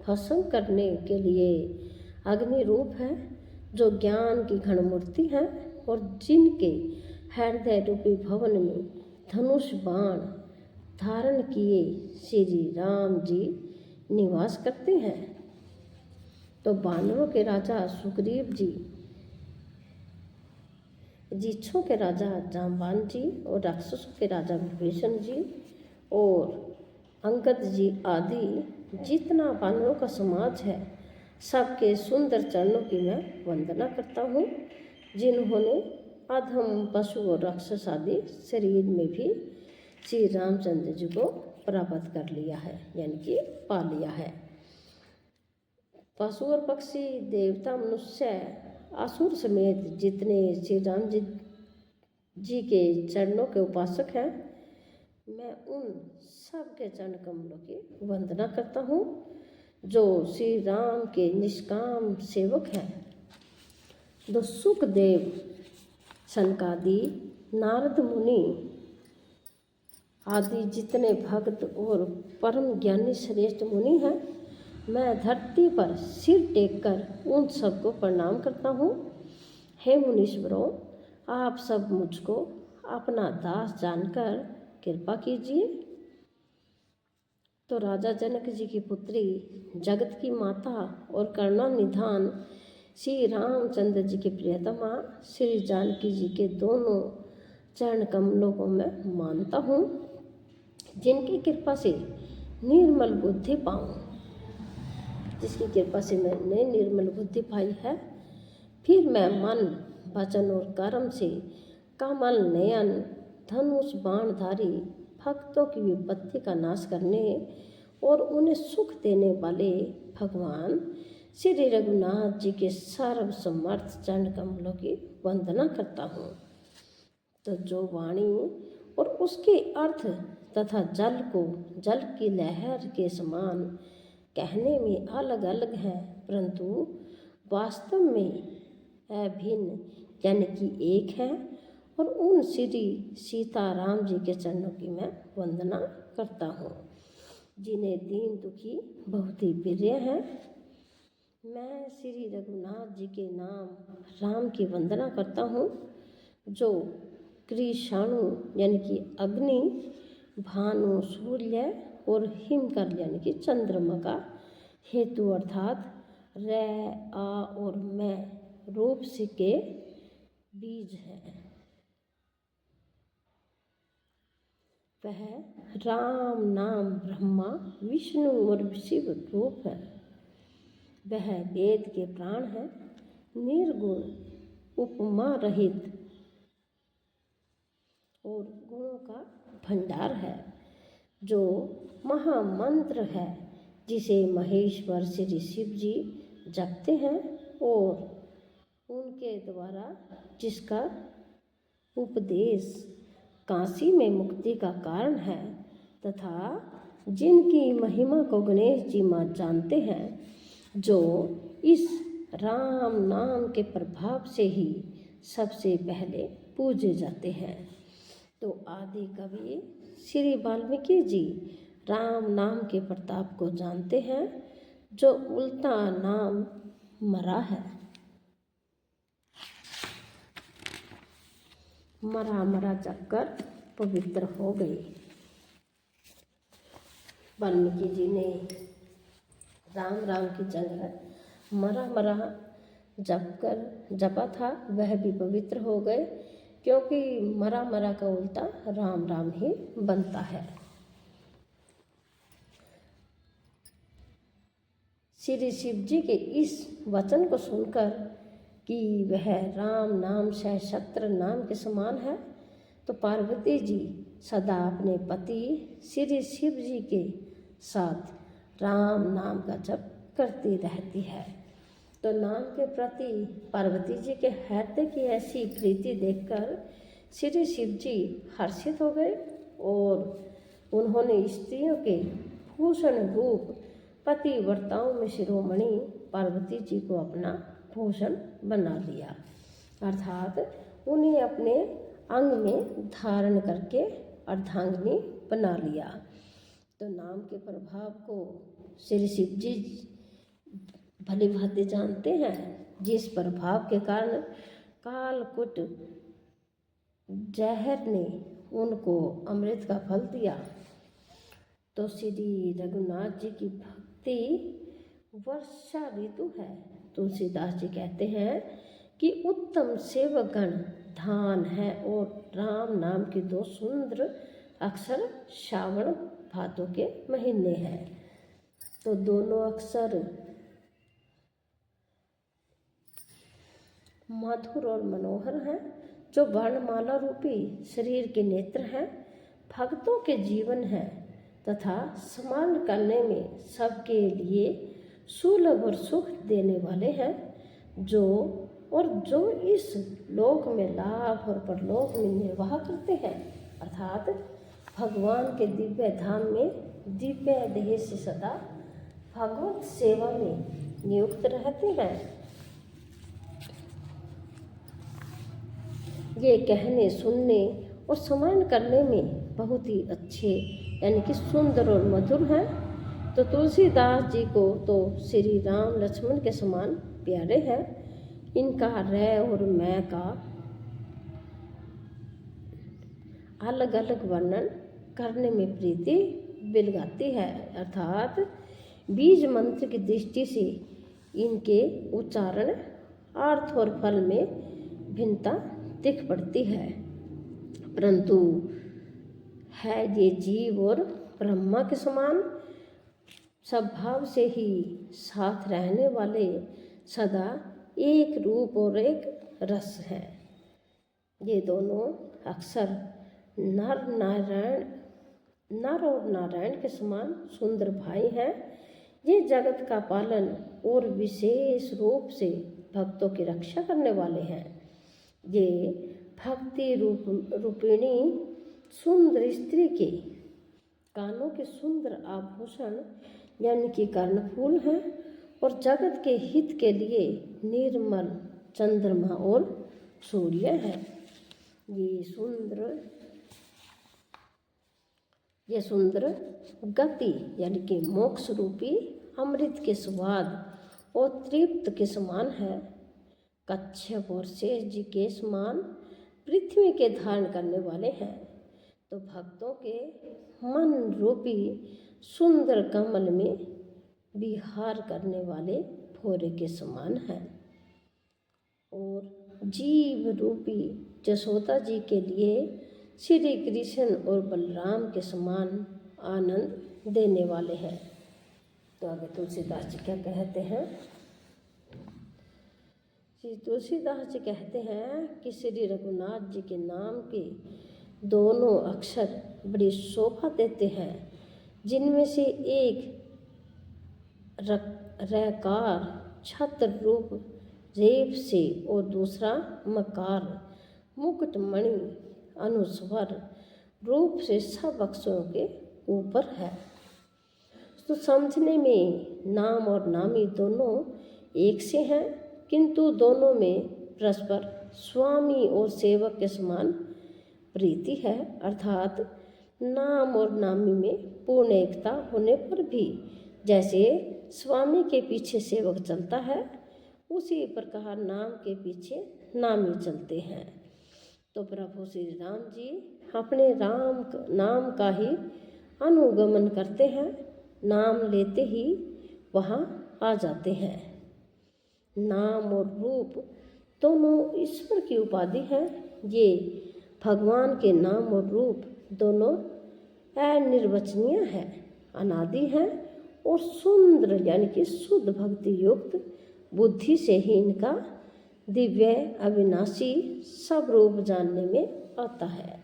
भस्म करने के लिए अग्नि रूप है, जो ज्ञान की घन मूर्ति है और जिनके हृदय रूपी भवन में धनुष बाण धारण किए श्री राम जी निवास करते हैं। तो वानरों के राजा सुग्रीव जी, जिच्छों के राजा जाम्बान जी और राक्षसों के राजा विभीषण जी और अंगद जी आदि जितना वानरों का समाज है, सबके सुंदर चरणों की मैं वंदना करता हूँ, जिन्होंने अधम पशु और राक्षस आदि शरीर में भी श्री रामचंद्र जी को प्राप्त कर लिया है, यानी कि पा लिया है। पशु और पक्षी देवता मनुष्य असुर समेत जितने श्री राम जी के चरणों के उपासक हैं, मैं उन सब के चरण कमलों की वंदना करता हूँ, जो श्री राम के निष्काम सेवक हैं। जो सुखदेव सनकादि नारद मुनि आदि जितने भक्त और परम ज्ञानी श्रेष्ठ मुनि हैं, मैं धरती पर सिर टेककर उन सबको प्रणाम करता हूँ। हे मुनीश्वरों, आप सब मुझको अपना दास जानकर कृपा कीजिए। तो राजा जनक जी की पुत्री, जगत की माता और करुणा निधान श्री रामचंद्र जी के प्रियतमा श्री जानकी जी के दोनों चरण कमलों को मैं मानता हूँ, जिनकी कृपा से निर्मल बुद्धि पाऊँ, जिसकी कृपा से मैंने निर्मल बुद्धि पाई है। फिर मैं मन, वचन और कर्म से कमल नयन धनुष बाणधारी भक्तों की विपत्ति का नाश करने और उन्हें सुख देने वाले भगवान श्री रघुनाथ जी के सर्वसमर्थ चरण कमलों की वंदना करता हूँ। तो जो वाणी और उसके अर्थ तथा जल को जल की लहर के समान कहने में अलग अलग है, परंतु वास्तव में अभिन्न यानी कि एक है, और उन श्री सीताराम जी के चरणों की मैं वंदना करता हूँ, जिन्हें दीन दुखी बहुत ही प्रिय है। मैं श्री रघुनाथ जी के नाम राम की वंदना करता हूँ, जो कृष्णाणु यानी कि अग्नि, भानु सूर्य और हिमकर यानी कि चंद्रमा का हेतु अर्थात र, आ और मैं रूप से के बीज है। वह राम नाम ब्रह्मा विष्णु और शिव रूप है। वह वेद के प्राण है, निर्गुण उपमा रहित और गुणों का भंडार है, जो महामंत्र है, जिसे महेश्वर श्री शिव जी जपते हैं और उनके द्वारा जिसका उपदेश काशी में मुक्ति का कारण है, तथा जिनकी महिमा को गणेश जी माँ जानते हैं, जो इस राम नाम के प्रभाव से ही सबसे पहले पूजे जाते हैं। तो आदि कवि श्री वाल्मीकि जी राम नाम के प्रताप को जानते हैं, जो उल्टा नाम मरा है। मरा मरा जपकर पवित्र हो गई। वाल्मीकि जी ने राम राम की जगह मरा मरा जपा था, वह भी पवित्र हो गए, क्योंकि मरा मरा का उल्टा राम राम ही बनता है। श्री शिव जी के इस वचन को सुनकर कि वह राम नाम सहस्त्र नाम के समान है, तो पार्वती जी सदा अपने पति श्री शिव जी के साथ राम नाम का जप करती रहती है। तो नाम के प्रति पार्वती जी के हृदय की ऐसी प्रीति देखकर श्री शिव जी हर्षित हो गए और उन्होंने स्त्रियों के भूषण रूप पतिव्रताओं में शिरोमणि पार्वती जी को अपना भूषण बना लिया, अर्थात उन्हें अपने अंग में धारण करके अर्धांगिनी बना लिया। तो नाम के प्रभाव को श्री शिव जी भली भांति जानते हैं, जिस प्रभाव के कारण कालकूट जहर ने उनको अमृत का फल दिया। तो श्री रघुनाथ जी की भक्ति वर्षा ऋतु है। तुलसीदास जी कहते हैं कि उत्तम सेवकगण धान है, और राम नाम के दो सुंदर अक्षर श्रावण भादों के महीने हैं। तो दोनों अक्षर मधुर और मनोहर हैं, जो वर्णमाला रूपी शरीर के नेत्र हैं, भक्तों के जीवन है तथा स्मरण करने में सबके लिए सुलभ और सुख देने वाले हैं, जो इस लोक में लाभ और परलोक में निर्वाह करते हैं, अर्थात भगवान के दिव्य धाम में दिव्य देह से सदा भगवत सेवा में नियुक्त रहते हैं। ये कहने, सुनने और स्मरण करने में बहुत ही अच्छे यानी कि सुंदर और मधुर हैं। तो तुलसीदास जी को तो श्री राम लक्ष्मण के समान प्यारे हैं। इनका रै और मैं का अलग अलग वर्णन करने में प्रीति बिलगाती है, अर्थात बीज मंत्र की दृष्टि से इनके उच्चारण अर्थ और फल में भिन्नता दिख पड़ती है, परंतु है ये जीव और ब्रह्मा के समान स्वभाव से ही साथ रहने वाले, सदा एक रूप और एक रस है। ये दोनों अक्सर नर और नारायण के समान सुंदर भाई हैं। ये जगत का पालन और विशेष रूप से भक्तों की रक्षा करने वाले हैं। ये भक्ति रूपिणी सुंदर स्त्री के कानों के सुंदर आभूषण यानी कि कर्णफूल हैं और जगत के हित के लिए निर्मल चंद्रमा और सूर्य है। ये सुंदर गति यानी कि मोक्ष रूपी अमृत के स्वाद और तृप्त के समान है। कच्छप और शेष जी के समान पृथ्वी के धारण करने वाले हैं, तो भक्तों के मन रूपी सुंदर कमल में विहार करने वाले भौरे के समान है। और जीव रूपी जसोदा जी के लिए श्री कृष्ण और बलराम के समान आनंद देने वाले हैं। तो आगे तुलसीदास जी क्या कहते हैं? श्री तुलसीदास जी कहते हैं कि श्री रघुनाथ जी के नाम के दोनों अक्षर बड़ी शोभा देते हैं, जिनमें से एक रकार छत्र रूप रेप से और दूसरा मकार मुकुटमणि अनुस्वर रूप से सब अक्षरों के ऊपर है। तो समझने में नाम और नामी दोनों एक से हैं, किंतु दोनों में परस्पर स्वामी और सेवक के समान प्रीति है। अर्थात नाम और नामी में पूर्ण एकता होने पर भी जैसे स्वामी के पीछे सेवक चलता है, उसी प्रकार नाम के पीछे नामी चलते हैं। तो प्रभु श्री राम जी अपने नाम का ही अनुगमन करते हैं, नाम लेते ही वहाँ आ जाते हैं। नाम और रूप दोनों ईश्वर की उपाधि है। ये भगवान के नाम और रूप दोनों अनिर्वचनीय है, अनादि है और सुंदर यानी कि शुद्ध भक्ति युक्त बुद्धि से ही इनका दिव्य अविनाशी सब रूप जानने में आता है।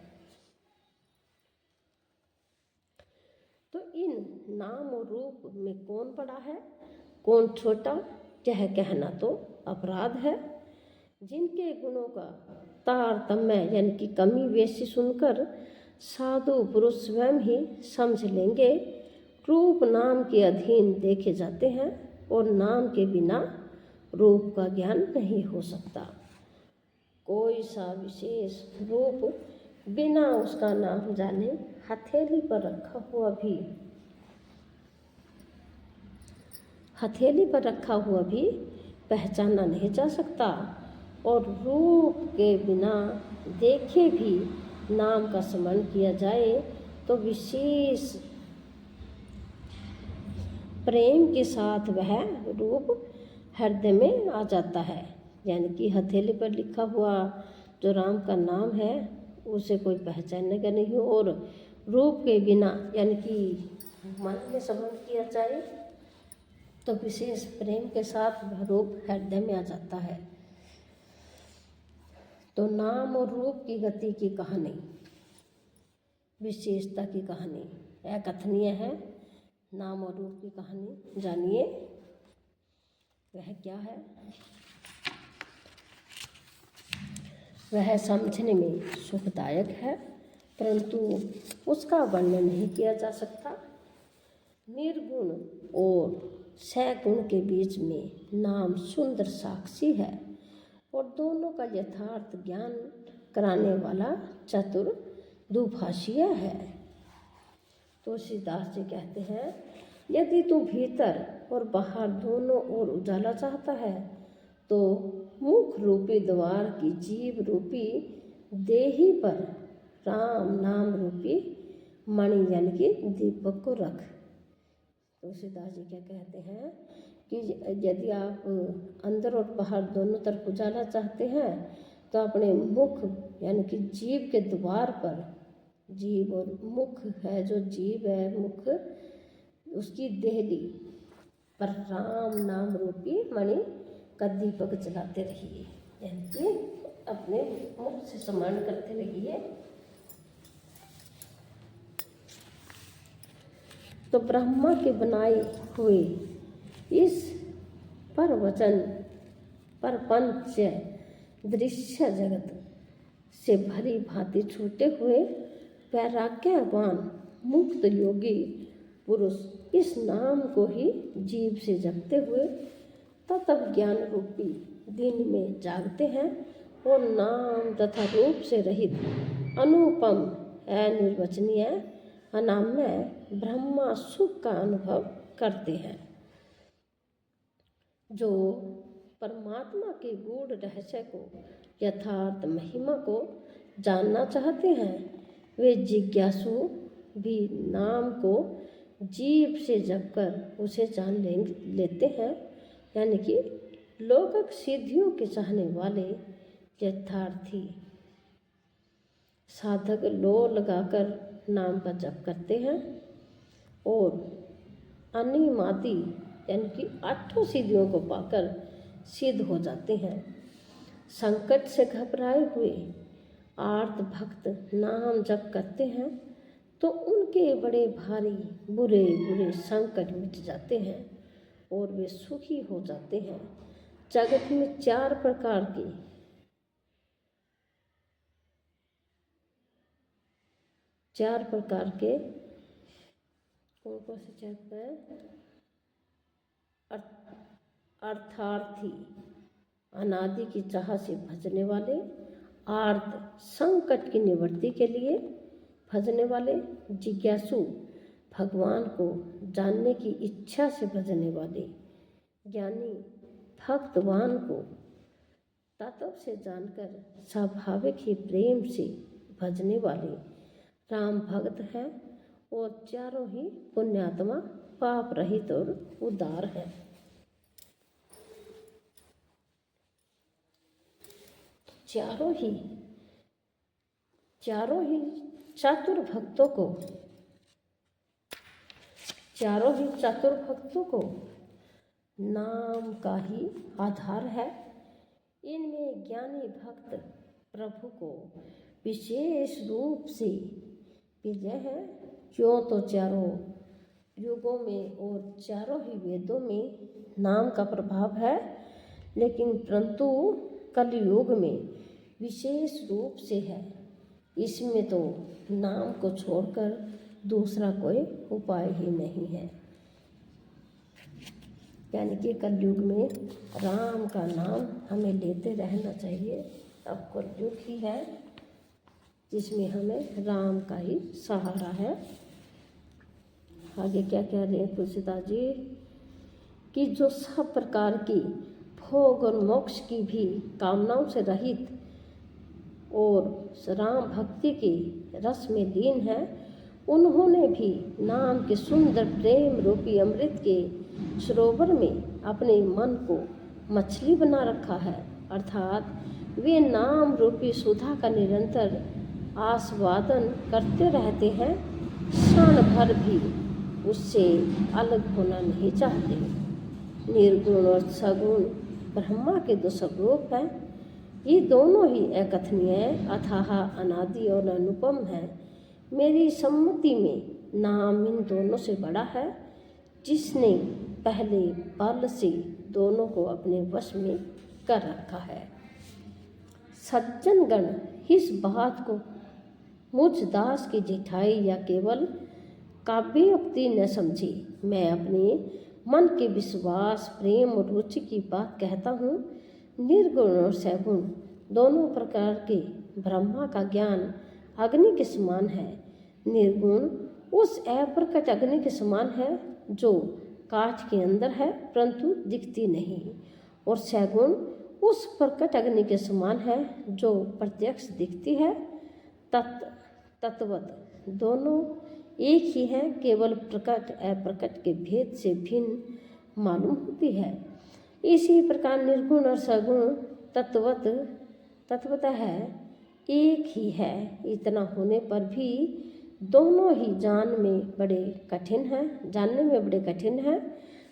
तो इन नाम और रूप में कौन बड़ा है, कौन छोटा, यह कहना तो अपराध है। जिनके गुणों का तारतम्य यानी कि कमी बेशी सुनकर साधु पुरुष स्वयं ही समझ लेंगे, रूप नाम के अधीन देखे जाते हैं और नाम के बिना रूप का ज्ञान नहीं हो सकता। कोई सा विशेष रूप बिना उसका नाम जाने हथेली पर रखा हुआ भी पहचाना नहीं जा सकता, और रूप के बिना देखे भी नाम का स्मरण किया जाए तो विशेष प्रेम के साथ वह रूप हृदय में आ जाता है। यानी कि हथेली पर लिखा हुआ जो राम का नाम है उसे कोई पहचानने का नहीं हो, और रूप के बिना यानी कि मन में स्मरण किया जाए तो विशेष प्रेम के साथ वह रूप हृदय में आ जाता है। तो नाम और रूप की गति की कहानी, विशेषता की कहानी अकथनीय है। नाम और रूप की कहानी जानिए, वह क्या है। वह समझने में सुखदायक है, परंतु उसका वर्णन नहीं किया जा सकता। निर्गुण और सगुण के बीच में नाम सुंदर साक्षी है और दोनों का यथार्थ ज्ञान कराने वाला चतुर दुभाषीय है। तुलसीदास जी कहते हैं, यदि तू भीतर और बाहर दोनों ओर उजाला चाहता है तो मुख रूपी द्वार की जीव रूपी देही पर राम नाम रूपी मणि यानी कि दीपक को रख। तुलसीदास जी क्या कहते हैं कि यदि आप अंदर और बाहर दोनों तरफ उजाला चाहते हैं तो अपने मुख यानी कि जीभ के द्वार पर, जीभ और मुख है, जो जीभ है मुख, उसकी देहली पर राम नाम रूपी मणि का दीपक जलाते रहिए, यानी कि अपने मुख से स्मरण करते रहिए। तो ब्रह्मा के बनाए हुए इस परवचन परपंच दृश्य जगत से भली भांति छूटे हुए वैराग्यवान मुक्त योगी पुरुष इस नाम को ही जीव से जपते हुए तत्व ज्ञान रूपी दिन में जागते हैं और नाम तथा रूप से रहित अनुपम अनिर्वचनीय अनाम्य ब्रह्मा सुख का अनुभव करते हैं। जो परमात्मा के गूढ़ रहस्य को, यथार्थ महिमा को जानना चाहते हैं, वे जिज्ञासु भी नाम को जीभ से जपकर उसे जान लेते हैं, यानी कि लौकिक सिद्धियों के चाहने वाले यथार्थी साधक लो लगाकर नाम का जप करते हैं और अनिमादि यानी कि 8 सिद्धियों को पाकर सिद्ध हो जाते हैं। संकट से घबराए हुए आर्त भक्त नाम जप करते हैं तो उनके बड़े भारी बुरे बुरे संकट मिट जाते हैं और वे सुखी हो जाते हैं। जगत में 4 प्रकार के कौन कौन से 4 प्रकार? अर्थार्थी अनादि की चाह से भजने वाले, आर्त संकट की निवृत्ति के लिए भजने वाले, जिज्ञासु भगवान को जानने की इच्छा से भजने वाले, ज्ञानी भक्तवान को तत्व से जानकर स्वाभाविक ही प्रेम से भजने वाले राम भक्त हैं और चारों ही पुण्यात्मा पाप रहित और उदार हैं। चारों ही चतुर भक्तों को नाम का ही आधार है। इनमें ज्ञानी भक्त प्रभु को विशेष रूप से विजय है, क्यों तो चारों युगों में और चारों ही वेदों में नाम का प्रभाव है, लेकिन परंतु कलयुग में विशेष रूप से है। इसमें तो नाम को छोड़कर दूसरा कोई उपाय ही नहीं है, यानी कि कलयुग में राम का नाम हमें लेते रहना चाहिए। अब कलयुग ही है जिसमें हमें राम का ही सहारा है। आगे क्या कह रहे हैं तुलसीदास जी कि जो सब प्रकार की भोग और मोक्ष की भी कामनाओं से रहित और राम भक्ति के रस में लीन है, उन्होंने भी नाम के सुंदर प्रेम रूपी अमृत के सरोवर में अपने मन को मछली बना रखा है, अर्थात वे नाम रूपी सुधा का निरंतर आस्वादन करते रहते हैं, क्षण भर भी उससे अलग होना नहीं चाहते। निर्गुण और सगुण ब्रह्मा के 2 स्वरूप हैं। ये दोनों ही अकथनीय, अथाह, अनादि और अनुपम है। मेरी सम्मति में नाम इन दोनों से बड़ा है, जिसने पहले बल से दोनों को अपने वश में कर रखा है। सज्जनगण इस बात को मुझ दास की जिठाई या केवल काव्योक्ति न समझी। मैं अपने मन के विश्वास, प्रेम और रुचि की बात कहता हूँ। निर्गुण और सगुण दोनों प्रकार के ब्रह्मा का ज्ञान अग्नि के समान है। निर्गुण उस अप्रकट अग्नि के समान है जो काठ के अंदर है परंतु दिखती नहीं, और सगुण उस प्रकट अग्नि के समान है जो प्रत्यक्ष दिखती है। तत्वत दोनों एक ही हैं, केवल प्रकट अप्रकट के भेद से भिन्न मालूम होती है। इसी प्रकार निर्गुण और सगुण तत्वतः है एक ही है। इतना होने पर भी दोनों ही जानने में बड़े कठिन हैं,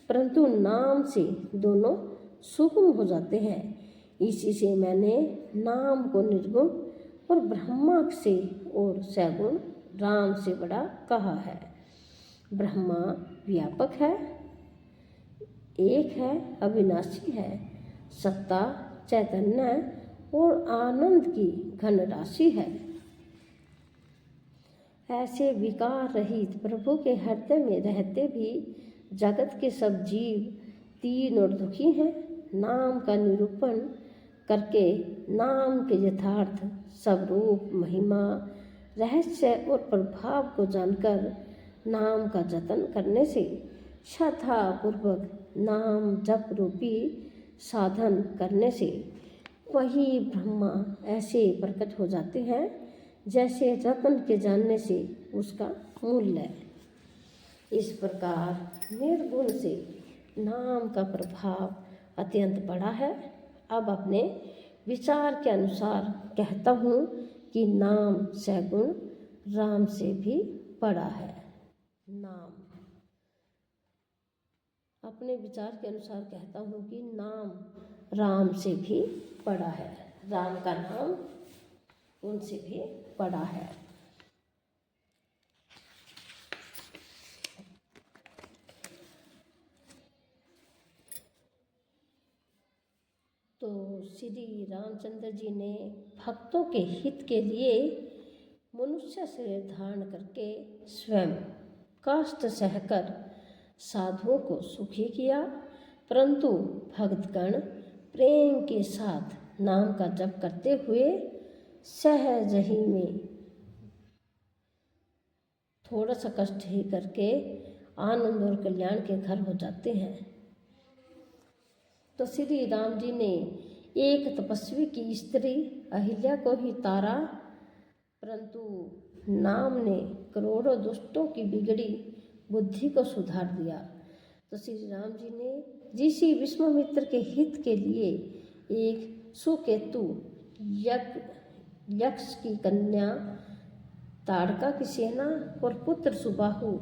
परंतु नाम से दोनों सुगम हो जाते हैं। इसी से मैंने नाम को निर्गुण और ब्रह्मा से और सगुण राम से बड़ा कहा है। ब्रह्मा व्यापक है, एक है, अविनाशी है, सत्ता, चैतन्य और आनंद की घन राशि है। ऐसे विकार रहित प्रभु के हृदय में रहते भी जगत के सब जीव दीन और दुखी हैं। नाम का निरूपण करके नाम के यथार्थ स्वरूप, महिमा, रहस्य और प्रभाव को जानकर नाम का जतन करने से, श्रद्धापूर्वक नाम जप रूपी साधन करने से वही ब्रह्मा ऐसे प्रकट हो जाते हैं जैसे रत्न के जानने से उसका मूल्य है। इस प्रकार निर्गुण से नाम का प्रभाव अत्यंत बड़ा है। अब अपने विचार के अनुसार कहता हूँ कि नाम सगुण राम से भी बड़ा है। नाम अपने विचार के अनुसार कहता हूँ कि नाम राम से भी बड़ा है। राम का नाम उनसे भी बड़ा है। तो श्री रामचंद्र जी ने भक्तों के हित के लिए मनुष्य शरीर धारण करके स्वयं कष्ट सहकर साधुओं को सुखी किया, परंतु भक्तगण प्रेम के साथ नाम का जप करते हुए सहज ही में थोड़ा सा कष्ट ही करके आनंद और कल्याण के घर हो जाते हैं। तो श्री राम जी ने एक तपस्वी की स्त्री अहिल्या को ही तारा, परंतु नाम ने करोड़ों दुष्टों की बिगड़ी बुद्धि को सुधार दिया। तो श्री राम जी ने ऋषि विश्वामित्र के हित के लिए एक सुकेतु यक्ष की कन्या ताड़का की सेना और पुत्र सुबाहु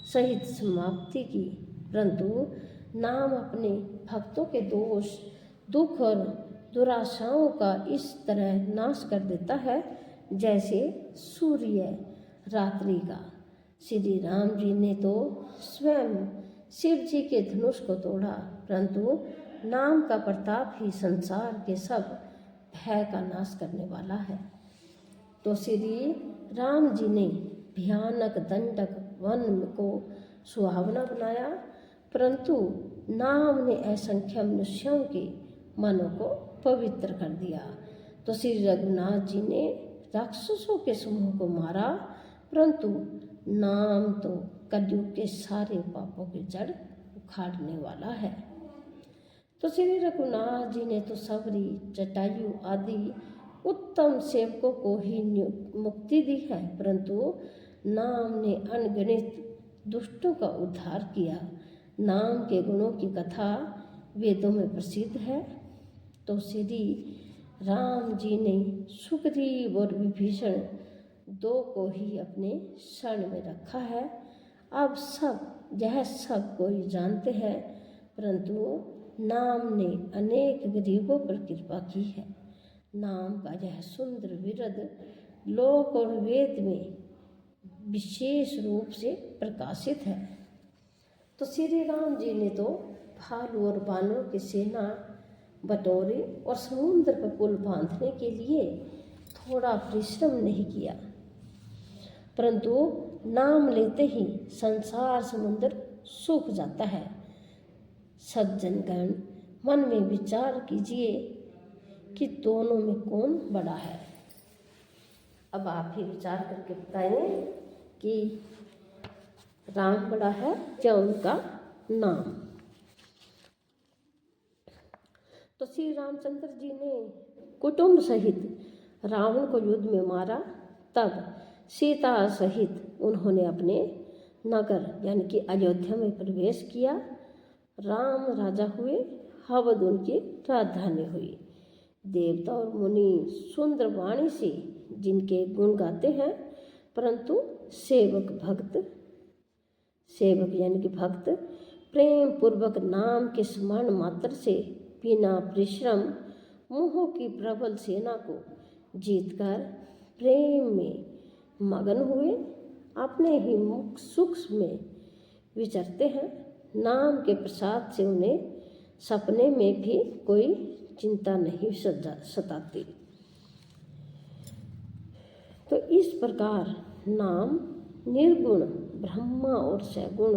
सहित समाप्ति की, परंतु नाम अपने भक्तों के दोष, दुख और दुराशाओं का इस तरह नाश कर देता है जैसे सूर्य रात्रि का। श्री राम जी ने तो स्वयं शिव जी के धनुष को तोड़ा, परंतु नाम का प्रताप ही संसार के सब भय का नाश करने वाला है। तो श्री राम जी ने भयानक दंडक वन को सुहावना बनाया, परंतु नाम ने असंख्य मनुष्यों के मनों को पवित्र कर दिया। तो श्री रघुनाथ जी ने राक्षसों के समूह को मारा, परंतु नाम तो कलयुग के सारे पापों की जड़ उखाड़ने वाला है। तो श्री रघुनाथ जी ने तो सबरी, जटायु आदि उत्तम सेवकों को ही मुक्ति दी है, परंतु नाम ने अनगिनत दुष्टों का उद्धार किया। नाम के गुणों की कथा वेदों में प्रसिद्ध है। तो श्री राम जी ने सुग्रीव और विभीषण दो को ही अपने शरण में रखा है। अब यह सब कोई जानते हैं, परंतु नाम ने अनेक गरीबों पर कृपा की है। नाम का यह सुंदर विरद लोक और वेद में विशेष रूप से प्रकाशित है। तो श्री राम जी ने तो भालू और बानरों की सेना बटोरी और समुद्र पर पुल बांधने के लिए थोड़ा परिश्रम नहीं किया, परंतु नाम लेते ही संसार समुद्र सूख जाता है। सज्जनगण, मन में विचार कीजिए कि दोनों में कौन बड़ा है। अब आप ही विचार करके बताएं कि राम बड़ा है या उनका नाम। तो श्री रामचंद्र जी ने कुटुंब सहित रावण को युद्ध में मारा, तब सीता सहित उन्होंने अपने नगर यानी कि अयोध्या में प्रवेश किया। राम राजा हुए, अवध उनकी राजधानी हुई। देवता और मुनि सुंदर वाणी से जिनके गुण गाते हैं, परंतु सेवक यानी कि भक्त प्रेम पूर्वक नाम के स्मरण मात्र से बिना परिश्रम मोह की प्रबल सेना को जीतकर प्रेम में मगन हुए अपने ही मुख सुख में विचरते हैं। नाम के प्रसाद से उन्हें सपने में भी कोई चिंता नहीं सताती। तो इस प्रकार नाम निर्गुण ब्रह्मा और सगुण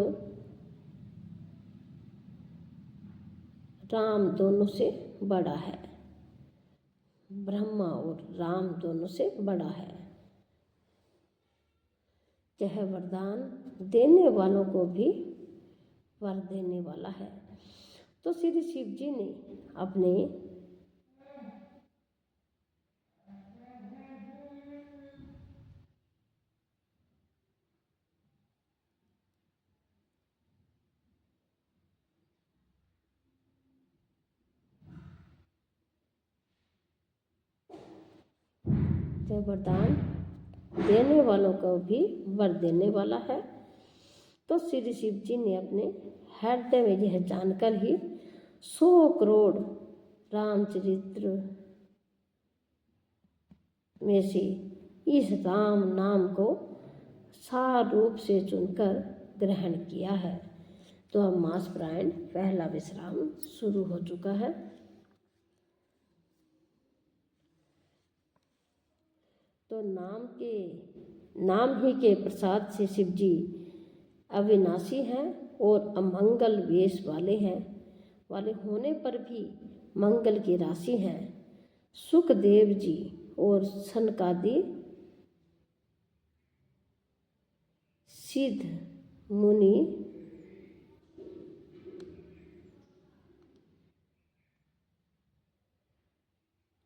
राम दोनों से बड़ा है। ब्रह्मा और राम दोनों से बड़ा है। यह वरदान देने वालों को भी वर देने वाला है। तो श्री शिव जी ने अपने वरदान देने वालों को भी वर देने वाला है। तो श्री शिव जी ने अपने हृदय में यह जानकर ही 100 करोड़ रामचरित्र में से इस राम नाम को सार रूप से चुनकर ग्रहण किया है। तो अब मास प्रायण पहला विश्राम शुरू हो चुका है। तो नाम ही के प्रसाद से शिव जी अविनाशी हैं और अमंगल वेश वाले होने पर भी मंगल की राशि हैं। सुखदेव जी और सनकादि सिद्ध मुनि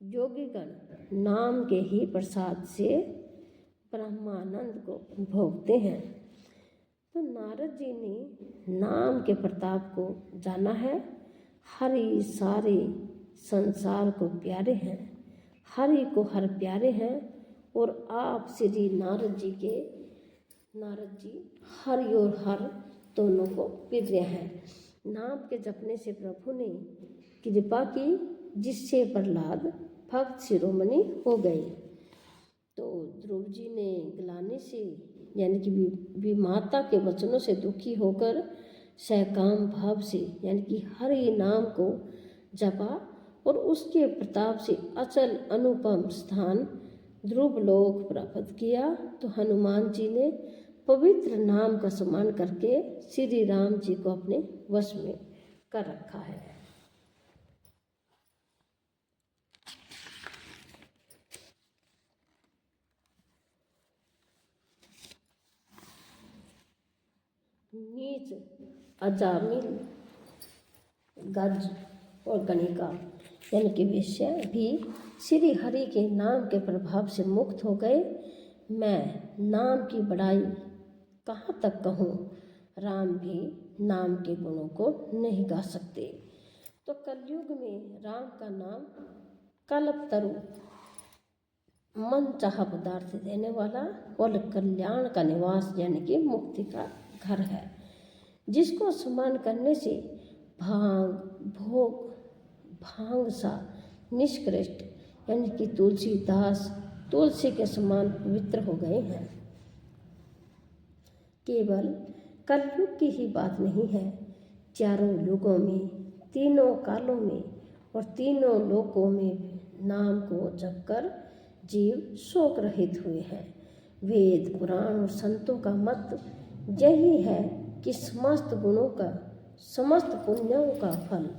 योगीगण नाम के ही प्रसाद से ब्रह्मानंद को भोगते हैं। तो नारद जी ने नाम के प्रताप को जाना है। हरि सारे संसार को प्यारे हैं, हरि को हर प्यारे हैं। और आप श्री नारद जी हरि और हर दोनों को प्रिय हैं। नाम के जपने से प्रभु ने कृपा की, जिससे प्रहलाद भक्त शिरोमणि हो गए। तो ध्रुव जी ने ग्लानि से यानी कि विमाता के वचनों से दुखी होकर सहकाम भाव से यानी कि हरि नाम को जपा और उसके प्रताप से अचल अनुपम स्थान ध्रुव लोक प्राप्त किया। तो हनुमान जी ने पवित्र नाम का सम्मान करके श्री राम जी को अपने वश में कर रखा है। नीच अजामिल गज और गणिका यानी कि वेश्या भी श्री हरि के नाम के प्रभाव से मुक्त हो गए। मैं नाम की बड़ाई कहाँ तक कहूँ, राम भी नाम के गुणों को नहीं गा सकते। तो कलयुग में राम का नाम कल्पतरु मन चाहा पदार्थ देने वाला और कल्याण का निवास यानी कि मुक्ति का घर है, जिसको स्मरण करने से भांग सा निष्कृष्ट यानी कि तुलसीदास तुलसी के समान पवित्र हो गए हैं। केवल कलयुग की ही बात नहीं है, चारों युगों में, तीनों कालों में और तीनों लोकों में नाम को जपकर जीव शोक रहित हुए हैं। वेद पुराण और संतों का मत यही है कि समस्त गुणों का, समस्त पुण्यों का फल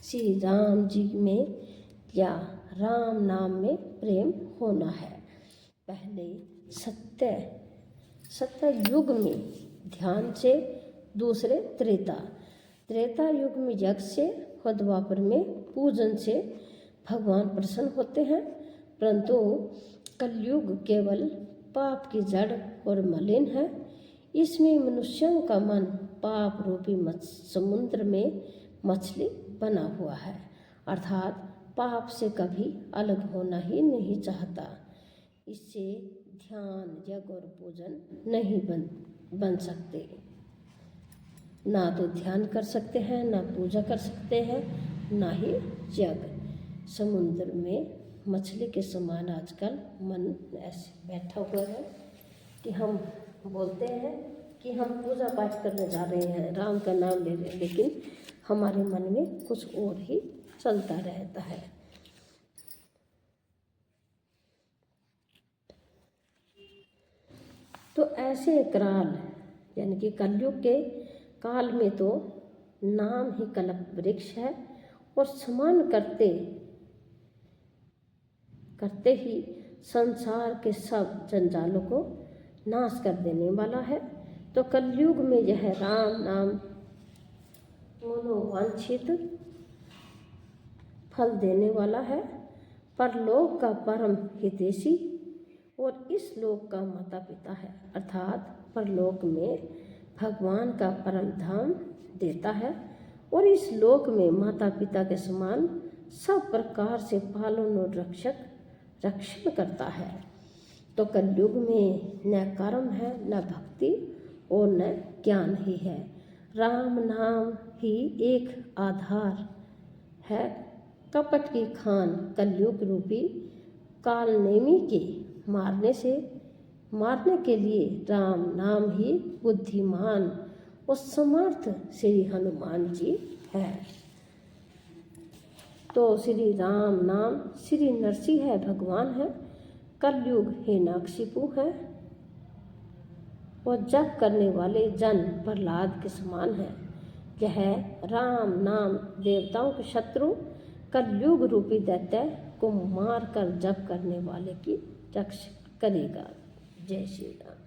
श्री राम जी में या राम नाम में प्रेम होना है। पहले सत्य युग में ध्यान से, दूसरे त्रेता युग में यज्ञ से और द्वापर में पूजन से भगवान प्रसन्न होते हैं। परंतु कलयुग केवल पाप की जड़ और मलिन है। इसमें मनुष्यों का मन पाप रूपी समुद्र में मछली बना हुआ है, अर्थात पाप से कभी अलग होना ही नहीं चाहता। इससे ध्यान, यज्ञ और पूजन नहीं बन सकते। ना तो ध्यान कर सकते हैं, ना पूजा कर सकते हैं, ना ही यज्ञ। समुद्र में मछली के समान आजकल मन ऐसे बैठा हुआ है कि हम बोलते हैं कि हम पूजा पाठ करने जा रहे हैं, राम का नाम ले रहे हैं, लेकिन हमारे मन में कुछ और ही चलता रहता है। तो ऐसे काल यानी कि कलयुग के काल में तो नाम ही कल्प वृक्ष है और स्मरण करते करते ही संसार के सब जंजालों को नाश कर देने वाला है। तो कलयुग में यह राम नाम मनोवांछित फल देने वाला है, परलोक का परम हितैषी और इस लोक का माता पिता है, अर्थात परलोक में भगवान का परम धाम देता है और इस लोक में माता पिता के समान सब प्रकार से पालन और रक्षण करता है। तो कलयुग में न कर्म है, न भक्ति और न ज्ञान ही है। राम नाम ही एक आधार है। कपट की खान कलयुग रूपी कालनेमी के मारने के लिए राम नाम ही बुद्धिमान और समर्थ श्री हनुमान जी है। तो श्री राम नाम श्री नरसिंह है, भगवान है। कलयुग हिरण्याकशिपु है और जप करने वाले जन प्रहलाद के समान है। यह राम नाम देवताओं के शत्रु कलयुग रूपी दैत्य को मार कर जप करने वाले की रक्षा करेगा। जय श्री राम।